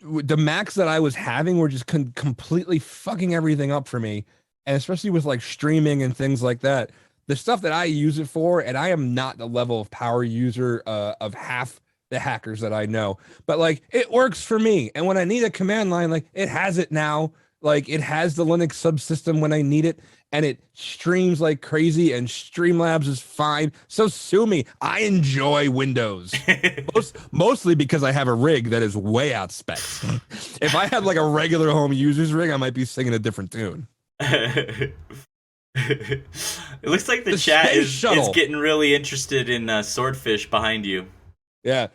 Speaker 2: the Macs that I was having were just completely fucking everything up for me, and especially with like streaming and things like that. The stuff that I use it for, and I am not the level of power user of half the hackers that I know, but like it works for me. And when I need a command line, like it has it now. Like it has the Linux subsystem when I need it, and it streams like crazy, and Streamlabs is fine. So sue me. I enjoy Windows. Mostly because I have a rig that is way out specs. If I had like a regular home user's rig, I might be singing a different tune.
Speaker 1: It looks like the
Speaker 2: The
Speaker 1: chat
Speaker 2: space
Speaker 1: is
Speaker 2: shuttle.
Speaker 1: getting really interested in swordfish behind you.
Speaker 2: Yeah.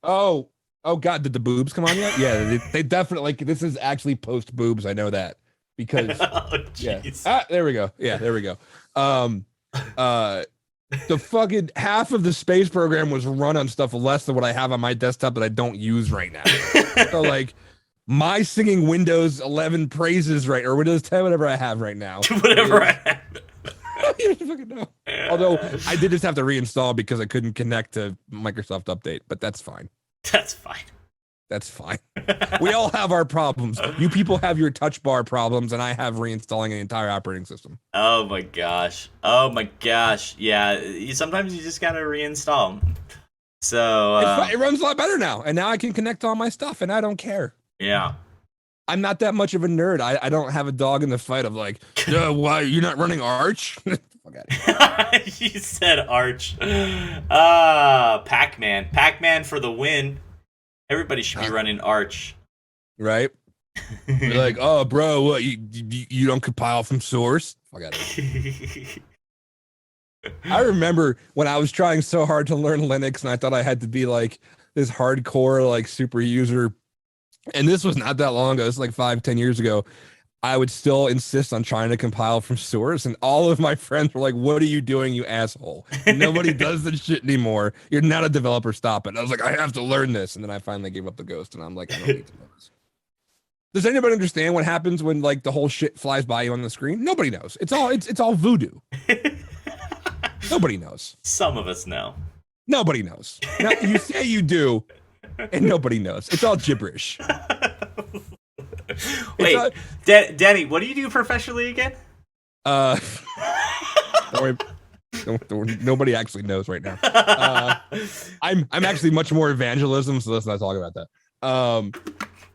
Speaker 2: Oh, oh God, did the boobs come on yet? Yeah, they definitely, like, this is actually post boobs. I know that because
Speaker 1: Oh,
Speaker 2: yeah.
Speaker 1: jeez.
Speaker 2: Ah, there we go. Yeah, there we go. Um uh the fucking half of the space program was run on stuff less than what I have on my desktop that I don't use right now. So like my singing Windows 11 praises right or Windows 10, whatever I have right now
Speaker 1: Whatever I
Speaker 2: is
Speaker 1: have.
Speaker 2: I don't even fucking know. Although I did just have to reinstall because I couldn't connect to Microsoft Update, but that's fine.
Speaker 1: That's fine.
Speaker 2: That's fine. We all have our problems. You people have your touch bar problems, and I have reinstalling an entire operating system.
Speaker 1: Oh my gosh. Oh my gosh. Yeah, sometimes you just gotta reinstall 'em. So,
Speaker 2: It runs a lot better now, and now I can connect to all my stuff, and I don't care.
Speaker 1: yeah.
Speaker 2: I'm not that much of a nerd. I don't have a dog in the fight of like, why you're not running Arch? Fuck out of here.
Speaker 1: You said Arch. Pac-Man. Pac-Man for the win. Everybody should be running Arch.
Speaker 2: Right? You're like, oh, bro, what you don't compile from source? Fuck out of here. I remember when I was trying so hard to learn Linux, and I thought I had to be like this hardcore like super user. And this was not that long ago. It's like 5-10 years ago. I would still insist on trying to compile from source, and all of my friends were like, "What are you doing, you asshole? Nobody does this shit anymore. You're not a developer. Stop it." And I was like, "I have to learn this," and then I finally gave up the ghost, and I'm like, "I don't need to know this." Does anybody understand what happens when like the whole shit flies by you on the screen? Nobody knows. It's all voodoo. Nobody knows.
Speaker 1: Some of us know.
Speaker 2: Nobody knows. Now, you say you do, and nobody knows. It's all gibberish.
Speaker 1: Wait,
Speaker 2: All,
Speaker 1: Danny, what do you do professionally again?
Speaker 2: uh, don't worry, nobody actually knows right now. I'm actually much more evangelism, so let's not talk about that.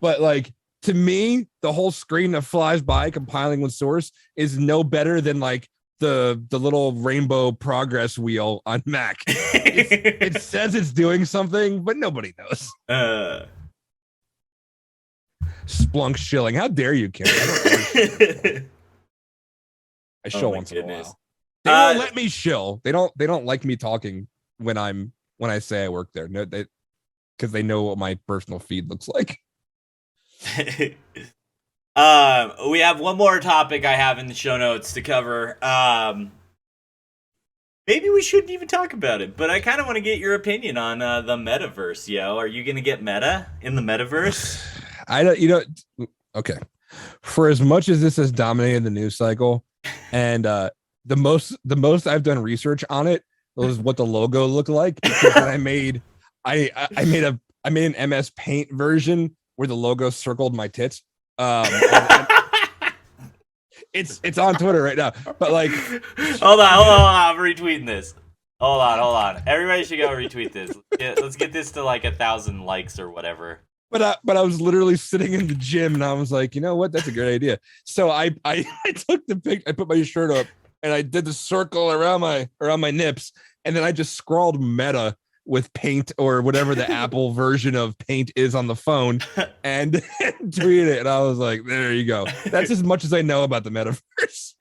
Speaker 2: But like to me, the whole screen that flies by compiling with source is no better than like the little rainbow progress wheel on Mac. It says it's doing something, but nobody knows. Splunk shilling. How dare you, Kim? I
Speaker 1: Oh
Speaker 2: shill
Speaker 1: my
Speaker 2: once
Speaker 1: goodness.
Speaker 2: in a while. They won't let me shill. They don't like me talking when I say I work there. No, because they know what my personal feed looks like.
Speaker 1: We have one more topic I have in the show notes to cover. Maybe we shouldn't even talk about it, but I kind of want to get your opinion on the metaverse, yo. Are you gonna get meta in the metaverse?
Speaker 2: I don't, okay. For as much as this has dominated the news cycle, and the most I've done research on it was what the logo looked like. Because then I made an MS Paint version where the logo circled my tits. And it's on Twitter right now. But like,
Speaker 1: hold on, I'm retweeting this. Hold on. Everybody should go retweet this. Let's get this to like 1,000 likes or whatever.
Speaker 2: But I was literally sitting in the gym and I was like, you know what? That's a great idea. So I took the pic, I put my shirt up and I did the circle around my nips, and then I just scrawled meta with Paint or whatever the Apple version of Paint is on the phone and tweeted it. And I was like, there you go. That's as much as I know about the metaverse.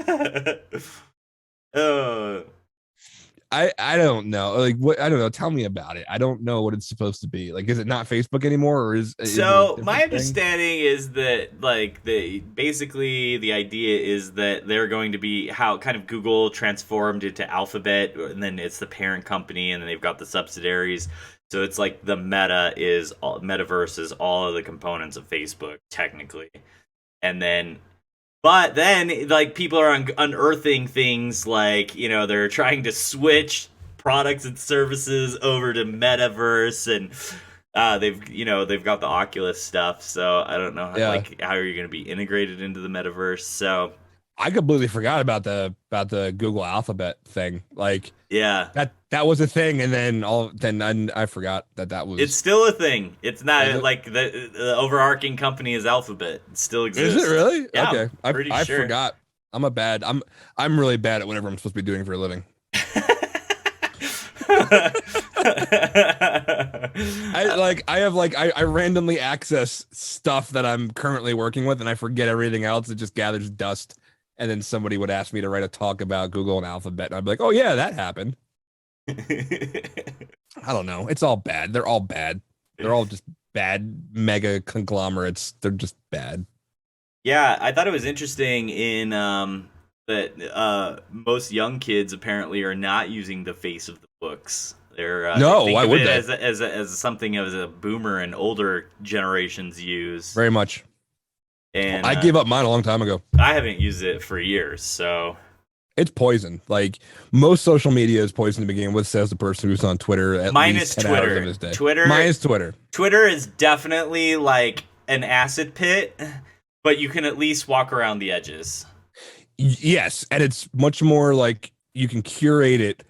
Speaker 2: I don't know. Like what? I don't know. Tell me about it. I don't know what it's supposed to be. Like, is it not Facebook anymore, or is
Speaker 1: so?
Speaker 2: It
Speaker 1: My understanding is that like basically the idea is that they're going to be how kind of Google transformed into Alphabet, and then it's the parent company, and then they've got the subsidiaries. So it's like the metaverse is all of the components of Facebook technically, and then. But then, like, people are unearthing things like, they're trying to switch products and services over to metaverse, and they've got the Oculus stuff. So I don't know, how are you going to be integrated into the metaverse? So
Speaker 2: I completely forgot about the Google Alphabet thing. Like,
Speaker 1: yeah,
Speaker 2: that was a thing, and then I forgot that was.
Speaker 1: It's still a thing. It's not like the overarching company is Alphabet. It still exists.
Speaker 2: Is it really?
Speaker 1: Yeah,
Speaker 2: okay, I
Speaker 1: sure.
Speaker 2: forgot. I'm really bad at whatever I'm supposed to be doing for a living. I randomly access stuff that I'm currently working with, and I forget everything else. It just gathers dust And then somebody would ask me to write a talk about Google and Alphabet, and I'd be like, "Oh yeah, that happened." I don't know. It's all bad. They're all bad. They're all just bad mega conglomerates. They're just bad.
Speaker 1: Yeah, I thought it was interesting in that most young kids apparently are not using the face of the books. They
Speaker 2: No,
Speaker 1: think
Speaker 2: why
Speaker 1: of
Speaker 2: would
Speaker 1: it
Speaker 2: they?
Speaker 1: as something as a boomer and older generations use.
Speaker 2: Very much.
Speaker 1: And
Speaker 2: I gave up mine a long time ago.
Speaker 1: I haven't used it for years, so
Speaker 2: It's poison. Like most social media is poison to begin with, says the person who's on Twitter at least
Speaker 1: minus
Speaker 2: 10 hours of
Speaker 1: Twitter.
Speaker 2: his day.
Speaker 1: Twitter
Speaker 2: Minus Twitter.
Speaker 1: Twitter is definitely like an acid pit, but you can at least walk around the edges.
Speaker 2: Yes, and it's much more like you can curate it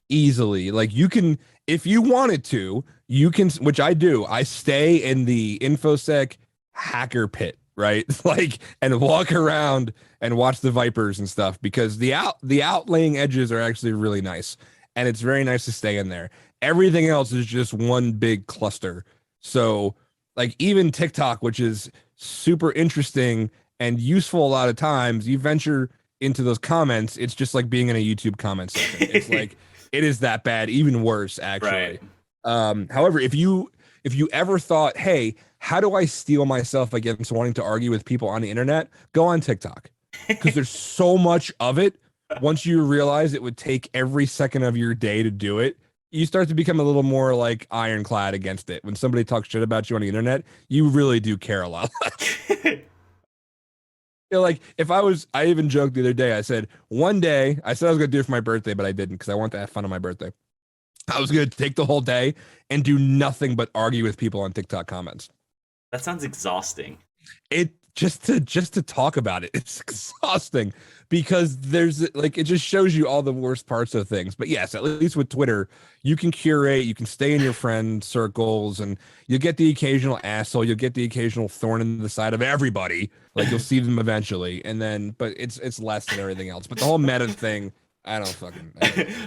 Speaker 2: easily. Like you can, if you wanted to, you can, which I do. I stay in the infosec hacker pit, right? Like, and walk around and watch the vipers and stuff because the outlaying edges are actually really nice, and it's very nice to stay in there. Everything else is just one big cluster. So, like even TikTok, which is super interesting and useful a lot of times, you venture into those comments, it's just like being in a YouTube comment section. It's like it is that bad, even worse
Speaker 1: Right.
Speaker 2: actually. However, if you ever thought, hey, how do I steel myself against wanting to argue with people on the internet? Go on TikTok because there's so much of it. Once you realize it would take every second of your day to do it, you start to become a little more like ironclad against it. When somebody talks shit about you on the internet, you really do care a lot. Like if I even joked the other day, I said one day, I said I was going to do it for my birthday, but I didn't because I wanted to have fun on my birthday. I was going to take the whole day and do nothing but argue with people on TikTok comments.
Speaker 1: That sounds exhausting.
Speaker 2: It just to talk about it, it's exhausting because there's like it just shows you all the worst parts of things. But yes, at least with Twitter, you can curate, you can stay in your friend circles, and you get the occasional asshole, you'll get the occasional thorn in the side of everybody. Like you'll see them eventually, and then but it's less than everything else. But the whole meta thing, I don't know.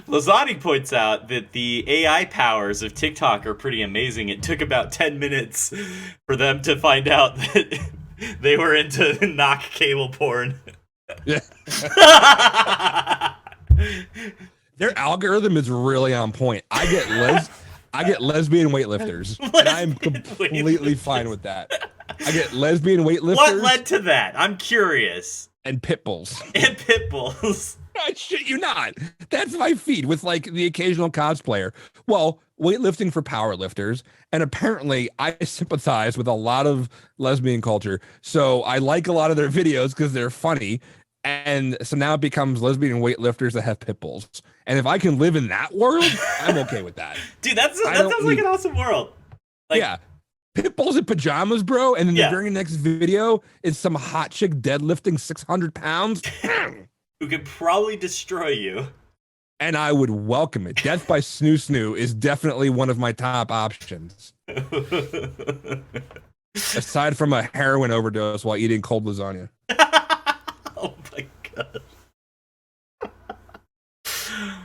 Speaker 1: Lazani points out that the AI powers of TikTok are pretty amazing. It took about 10 minutes for them to find out that they were into knock cable porn.
Speaker 2: Yeah. Their algorithm is really on point. I get lesbian weightlifters, and I'm completely fine with that. I get lesbian weightlifters.
Speaker 1: What led to that? I'm curious.
Speaker 2: And pit bulls.
Speaker 1: And pit bulls.
Speaker 2: I shit you not. That's my feed with like the occasional cosplayer. Well, weightlifting for powerlifters, and apparently I sympathize with a lot of lesbian culture. So I like a lot of their videos because they're funny. And so now it becomes lesbian weightlifters that have pit bulls. And if I can live in that world, I'm okay with that.
Speaker 1: Dude, that sounds like an awesome world. Like,
Speaker 2: yeah. Pit bulls in pajamas, bro. And then
Speaker 1: Yeah.
Speaker 2: the very next video is some hot chick deadlifting 600 pounds.
Speaker 1: who could probably destroy you.
Speaker 2: And I would welcome it. Death by Snoo Snoo is definitely one of my top options. Aside from a heroin overdose while eating cold lasagna.
Speaker 1: Oh my god.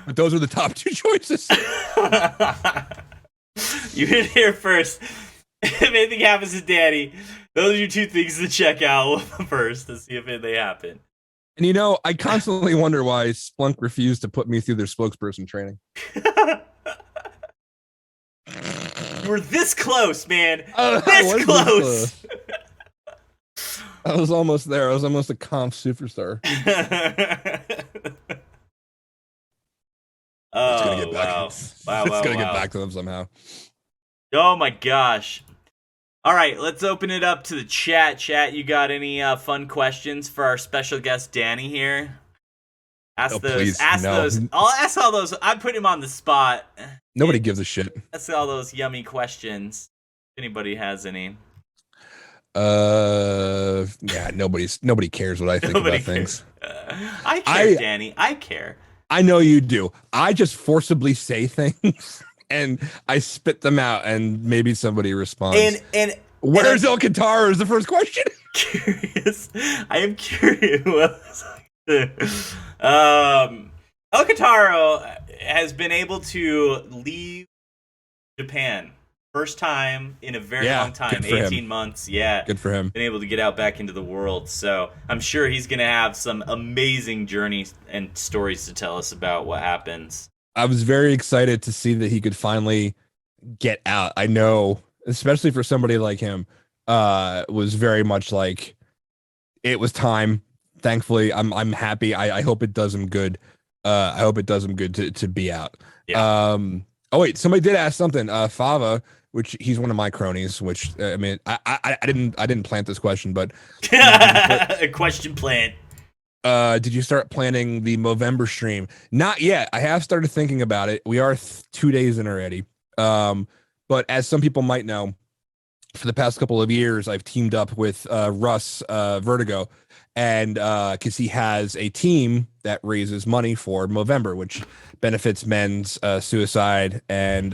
Speaker 2: But those are the top two choices.
Speaker 1: You heard it here first. If anything happens to Danny, those are your two things to check out first to see if they happen.
Speaker 2: And you know, I constantly wonder why Splunk refused to put me through their spokesperson training.
Speaker 1: You were this close, man.
Speaker 2: This
Speaker 1: Close.
Speaker 2: I was almost there. I was almost a conf superstar.
Speaker 1: Oh,
Speaker 2: It's gonna get back.
Speaker 1: wow.
Speaker 2: It's gonna get back to them somehow.
Speaker 1: Oh my gosh. All right, let's open it up to the chat. Chat, you got any fun questions for our special guest Danny here? Ask those.
Speaker 2: Please,
Speaker 1: ask
Speaker 2: no.
Speaker 1: those. I'll ask all those. I put him on the spot.
Speaker 2: Nobody gives a shit.
Speaker 1: Ask all those yummy questions. If anybody has any.
Speaker 2: Yeah, nobody cares what I think
Speaker 1: Nobody
Speaker 2: about things.
Speaker 1: I care, Danny. I care.
Speaker 2: I know you do. I just forcibly say things and I spit them out, and maybe somebody responds.
Speaker 1: And
Speaker 2: where's El Qatar is the first question.
Speaker 1: Curious. I am curious. El Qataro has been able to leave Japan First time in a very
Speaker 2: Yeah,
Speaker 1: long time,
Speaker 2: good for
Speaker 1: 18
Speaker 2: him.
Speaker 1: months. Yeah,
Speaker 2: Good for him.
Speaker 1: been able to get out back into the world. So I'm sure he's gonna have some amazing journeys and stories to tell us about what happens.
Speaker 2: I was very excited to see that he could finally get out. I know, especially for somebody like him, was very much like it was time. Thankfully, I'm happy. I hope it does him good. I hope it does him good to be out.
Speaker 1: Yeah.
Speaker 2: Oh wait, somebody did ask something. Fava, which he's one of my cronies. Which I mean, I didn't plant this question, but did you start?
Speaker 1: A question plant.
Speaker 2: Did you start planning the Movember stream? Not yet. I have started thinking about it. We are 2 days in already. But as some people might know, for the past couple of years, I've teamed up with Russ Vertigo, and because he has a team that raises money for Movember, which benefits men's suicide and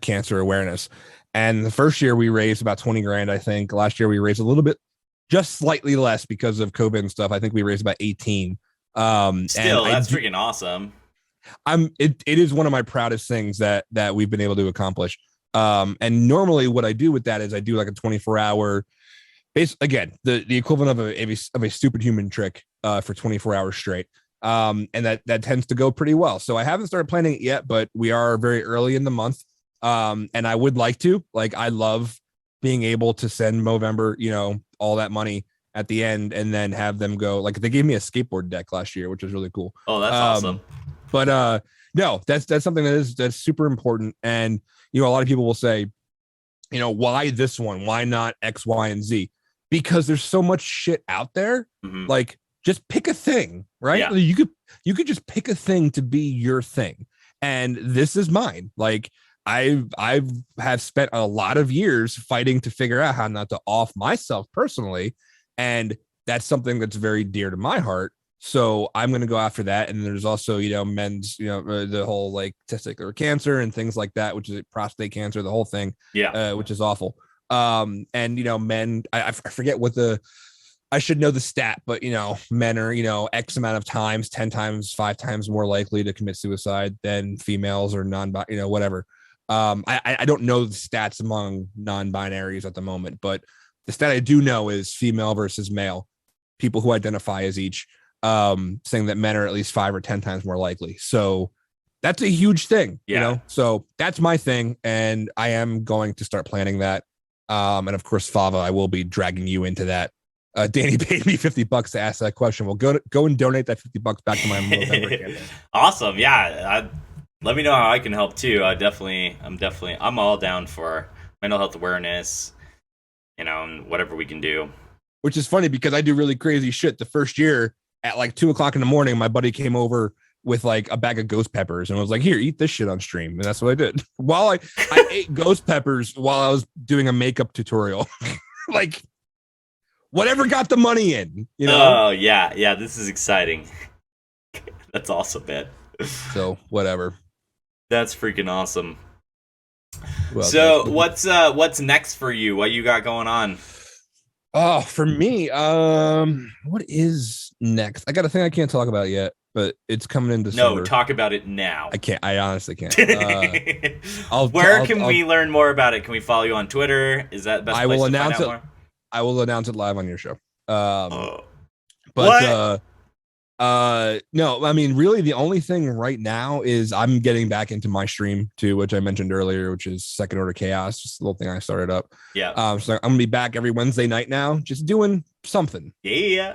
Speaker 2: cancer awareness. And the first year we raised about 20 grand, I think. Last year we raised a little bit, just slightly less because of COVID and stuff. I think we raised about 18. And
Speaker 1: Still, that's freaking awesome.
Speaker 2: it is one of my proudest things that we've been able to accomplish. And normally what I do with that is I do like a 24-hour base again, the equivalent of a stupid human trick for 24 hours straight. And that tends to go pretty well. So I haven't started planning it yet, but we are very early in the month. And I would like to, like, I love being able to send Movember, all that money at the end and then have them go, like, they gave me a skateboard deck last year, which was really cool.
Speaker 1: Oh, that's awesome.
Speaker 2: But no, that's something that's super important. And a lot of people will say, why this one? Why not X, Y, and Z? Because there's so much shit out there.
Speaker 1: Mm-hmm.
Speaker 2: Like, just pick a thing, right?
Speaker 1: Yeah.
Speaker 2: You could just pick a thing to be your thing. And this is mine. Like, I have spent a lot of years fighting to figure out how not to off myself personally. And that's something that's very dear to my heart. So I'm going to go after that. And there's also, men's, the whole like testicular cancer and things like that, which is prostate cancer, the whole thing,
Speaker 1: Yeah.
Speaker 2: which is awful. And, men, I forget I should know the stat, but, men are, X amount of times, 10 times, 5 times more likely to commit suicide than females or whatever. I don't know the stats among non-binaries at the moment, but the stat I do know is female versus male, people who identify as each, saying that men are at least 5 or 10 times more likely. So that's a huge thing, so that's my thing. And I am going to start planning that. And of course, Fava, I will be dragging you into that. Danny paid me $50 to ask that question. Well, go and donate that $50 back to my November campaign.
Speaker 1: Awesome. Yeah. Let me know how I can help too. I'm all down for mental health awareness, and whatever we can do.
Speaker 2: Which is funny because I do really crazy shit. The first year at like 2:00 in the morning, my buddy came over with like a bag of ghost peppers and was like, here, eat this shit on stream. And that's what I did. While I ate ghost peppers while I was doing a makeup tutorial. Like, whatever got the money in,
Speaker 1: Oh, yeah. Yeah, this is exciting. That's awesome, man.
Speaker 2: So, whatever.
Speaker 1: That's freaking awesome.
Speaker 2: Well,
Speaker 1: so, what's next for you? What you got going on?
Speaker 2: Oh, for me, what is next? I got a thing I can't talk about yet, but it's coming in December.
Speaker 1: No, talk about it now.
Speaker 2: I can't. I honestly can't.
Speaker 1: Where can we learn more about it? Can we follow you on Twitter? Is that the best place to find out more?
Speaker 2: I will announce it live on your show. But
Speaker 1: what?
Speaker 2: No, I mean, really, the only thing right now is I'm getting back into my stream too, which I mentioned earlier, which is Second Order Chaos, just a little thing I started up.
Speaker 1: Yeah.
Speaker 2: So I'm gonna be back every Wednesday night now, just doing something.
Speaker 1: Yeah.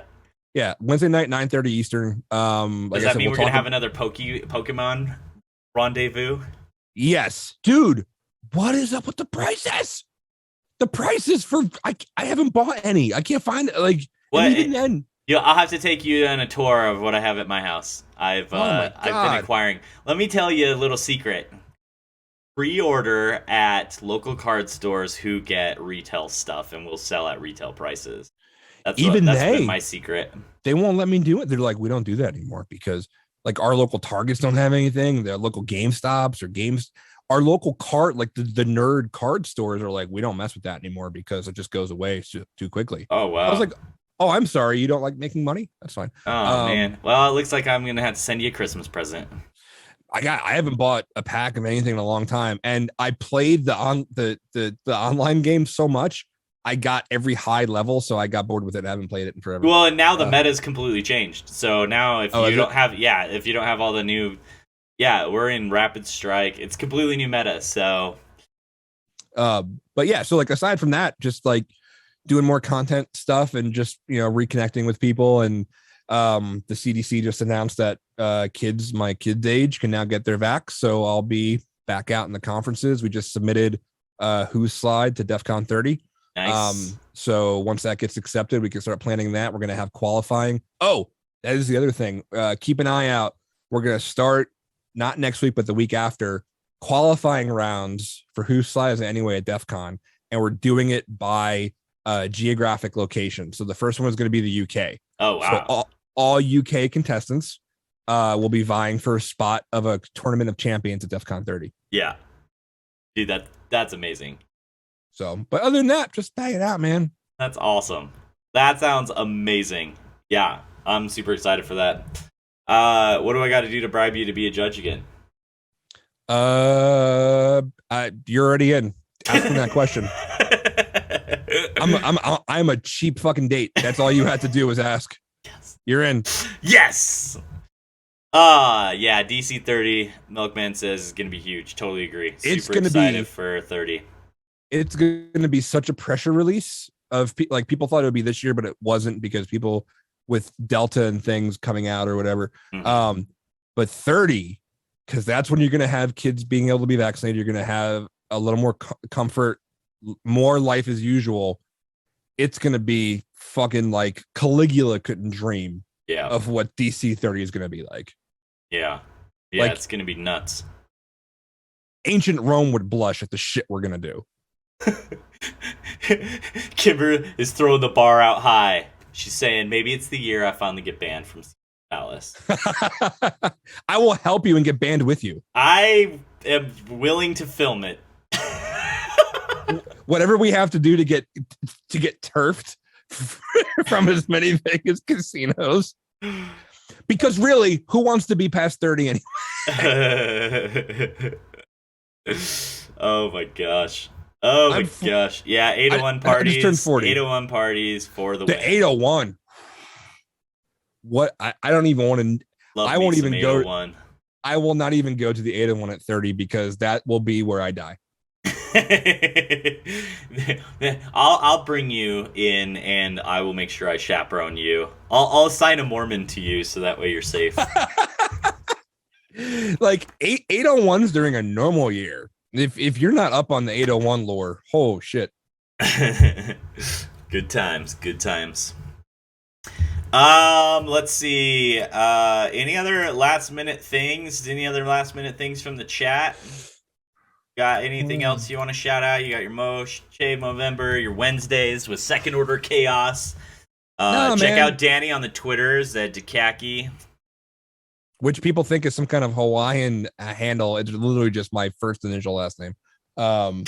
Speaker 2: Yeah, Wednesday night, 9:30 Eastern.
Speaker 1: Does that mean we're gonna have another Pokemon rendezvous?
Speaker 2: Yes, dude. What is up with the prices? The prices for I haven't bought any. I can't find it. Like, even then.
Speaker 1: I'll have to take you on a tour of what I have at my house. I've been acquiring. Let me tell you a little secret. Pre-order at local card stores who get retail stuff and will sell at retail prices. That's been my secret.
Speaker 2: They won't let me do it. They're like, we don't do that anymore because like our local Targets don't have anything. Their local GameStops or our local card, like the nerd card stores are like, we don't mess with that anymore because it just goes away too quickly.
Speaker 1: Oh, wow.
Speaker 2: I was like, oh, I'm sorry. You don't like making money? That's fine.
Speaker 1: Oh, man. Well, it looks like I'm going to have to send you a Christmas present.
Speaker 2: I haven't bought a pack of anything in a long time, and I played the online game so much. I got every high level, so I got bored with it. I haven't played it in forever.
Speaker 1: Well, and now the
Speaker 2: Uh,
Speaker 1: meta's completely changed. So now if
Speaker 2: oh,
Speaker 1: you
Speaker 2: is
Speaker 1: don't
Speaker 2: it?
Speaker 1: have, yeah, if you don't have all the new, yeah, we're in Rapid Strike. It's completely new meta. So
Speaker 2: Uh, but yeah, so like aside from that, just like doing more content stuff and just reconnecting with people. And the CDC just announced that my kids age can now get their vax, so I'll be back out in the conferences. We just submitted who's slide to DEF CON 30.
Speaker 1: nice.
Speaker 2: So once that gets accepted, we can start planning that. We're going to have qualifying. Oh, that is the other thing. Keep an eye out. We're going to start not next week, but the week after, qualifying rounds for who slides anyway at DEF CON. And we're doing it by geographic location. So the first one is going to be the UK.
Speaker 1: Oh
Speaker 2: So
Speaker 1: wow.
Speaker 2: all UK contestants will be vying for a spot of a tournament of champions at DEF CON 30.
Speaker 1: Yeah, dude, that's amazing.
Speaker 2: So, but other than that, just bang it out, man.
Speaker 1: That's awesome. That sounds amazing. Yeah, I'm super excited for that. What do I got to do to bribe you to be a judge again?
Speaker 2: You're already in. Asking that question. I'm a cheap fucking date. That's all you had to do was ask.
Speaker 1: Yes.
Speaker 2: You're in.
Speaker 1: Yes. Yeah, DC 30. Milkman says is gonna be huge. Totally agree.
Speaker 2: It's
Speaker 1: Super
Speaker 2: gonna
Speaker 1: excited
Speaker 2: be
Speaker 1: for 30.
Speaker 2: it's gonna be such a pressure release of like people thought it would be this year, but it wasn't because people with Delta and things coming out or whatever.
Speaker 1: Mhm.
Speaker 2: But 30, because that's when you're gonna have kids being able to be vaccinated. You're gonna have a little more comfort, more life as usual. It's gonna be fucking like Caligula couldn't dream
Speaker 1: Yeah,
Speaker 2: of what DC 30 is gonna be like.
Speaker 1: yeah, yeah.
Speaker 2: Like
Speaker 1: It's gonna be nuts.
Speaker 2: ancient Rome would blush at the shit we're gonna do.
Speaker 1: Kimber is throwing the bar out high. She's saying maybe it's the year I finally get banned from Alice.
Speaker 2: I will help you and get banned with you.
Speaker 1: I am willing to film it.
Speaker 2: Whatever we have to do to get turfed from as many Vegas casinos. Because really, who wants to be past 30 anyway?
Speaker 1: Oh my gosh. Oh my gosh. Yeah, 801
Speaker 2: I just turned
Speaker 1: parties.
Speaker 2: 40.
Speaker 1: 801 parties for the
Speaker 2: The
Speaker 1: win.
Speaker 2: 801. What I don't even want to.
Speaker 1: Love
Speaker 2: I
Speaker 1: me
Speaker 2: won't
Speaker 1: some
Speaker 2: even go.
Speaker 1: 801.
Speaker 2: I will not even go to the 801 at 30 because that will be where I die.
Speaker 1: I'll bring you in and I will make sure I chaperone you. I'll assign a Mormon to you so that way you're safe.
Speaker 2: Like 801s during a normal year. If you're not up on the 801 lore, oh shit.
Speaker 1: Good times, good times. Let's see. Any other last minute things? Any other last minute things from the chat? Got anything else you want to shout out? You got your Shave Movember, your Wednesdays with Second Order Chaos.
Speaker 2: No,
Speaker 1: Check
Speaker 2: man.
Speaker 1: out Danny on the Twitters at Dekaki.
Speaker 2: Which people think is some kind of Hawaiian handle. It's literally just my first initial last name.
Speaker 1: I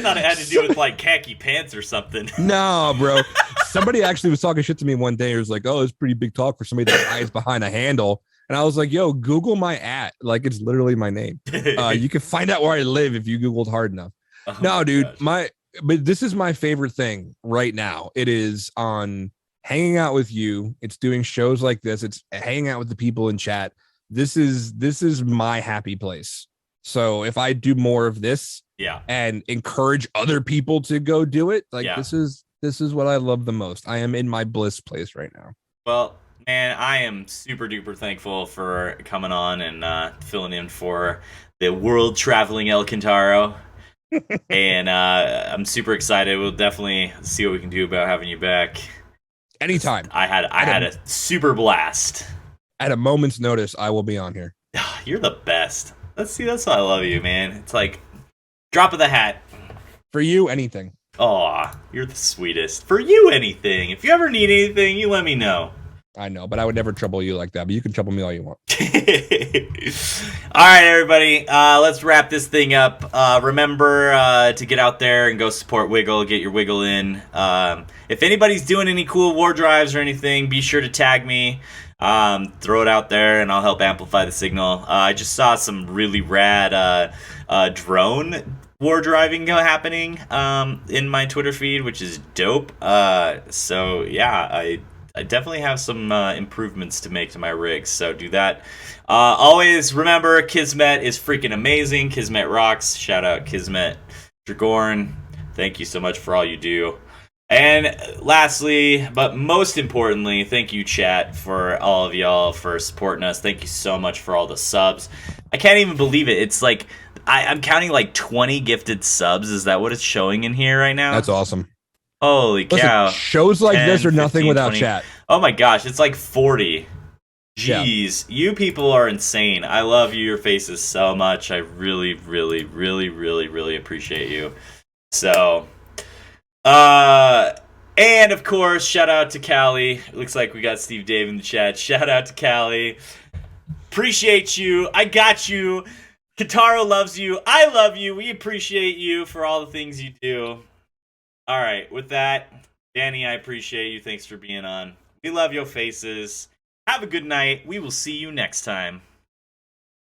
Speaker 1: thought it had to do with like khaki pants or something.
Speaker 2: No, bro. Somebody actually was talking shit to me one day. It was like, "Oh, it's pretty big talk for somebody that hides behind a handle." And I was like, "Yo, Google my @ like it's literally my name. You can find out where I live if you Googled hard enough."
Speaker 1: Oh
Speaker 2: No, dude,
Speaker 1: gosh.
Speaker 2: but this is my favorite thing right now. It is on hanging out with you. It's doing shows like this. It's hanging out with the people in chat. This is my happy place. So if I do more of this
Speaker 1: Yeah.
Speaker 2: and encourage other people to go do it, like
Speaker 1: Yeah.
Speaker 2: this is what I love the most. I am in my bliss place right now.
Speaker 1: Well, man, I am super duper thankful for coming on and filling in for the world traveling El Cantaro. And I'm super excited. We'll definitely see what we can do about having you back.
Speaker 2: Anytime.
Speaker 1: I had a super blast.
Speaker 2: At a moment's notice, I will be on here.
Speaker 1: You're the best. That's why I love you, man. It's like drop of the hat.
Speaker 2: For you, anything.
Speaker 1: Aw, you're the sweetest. For you, anything. If you ever need anything, you let me know.
Speaker 2: I know, but I would never trouble you like that. But you can trouble me all you want.
Speaker 1: All right, everybody. Let's wrap this thing up. Remember to get out there and go support Wiggle. Get your Wiggle in. If anybody's doing any cool war drives or anything, be sure to tag me. Throw it out there, and I'll help amplify the signal. I just saw some really rad drone war driving happening in my Twitter feed, which is dope. So yeah, I definitely have some improvements to make to my rigs, so do that. Always remember, Kismet is freaking amazing. Kismet rocks. Shout out Kismet Dragorn. Thank you so much for all you do. And lastly, but most importantly, thank you, chat, for all of y'all for supporting us. Thank you so much for all the subs. I can't even believe it. It's like I'm counting like 20 gifted subs. Is that what it's showing in here right now?
Speaker 2: That's awesome.
Speaker 1: Holy
Speaker 2: Listen,
Speaker 1: cow.
Speaker 2: shows like
Speaker 1: 10,
Speaker 2: this are nothing
Speaker 1: 15,
Speaker 2: without
Speaker 1: 20.
Speaker 2: chat.
Speaker 1: Oh my gosh, it's like 40.
Speaker 2: Yeah.
Speaker 1: Jeez, you people are insane. I love your faces so much. I really, really, really, really, really appreciate you. So, and of course, shout out to Callie. Looks like we got Steve Dave in the chat. Shout out to Callie. Appreciate you. I got you. Kataro loves you. I love you. We appreciate you for all the things you do. All right, with that, Danny, I appreciate you. Thanks for being on. We love your faces. Have a good night. We will see you next time.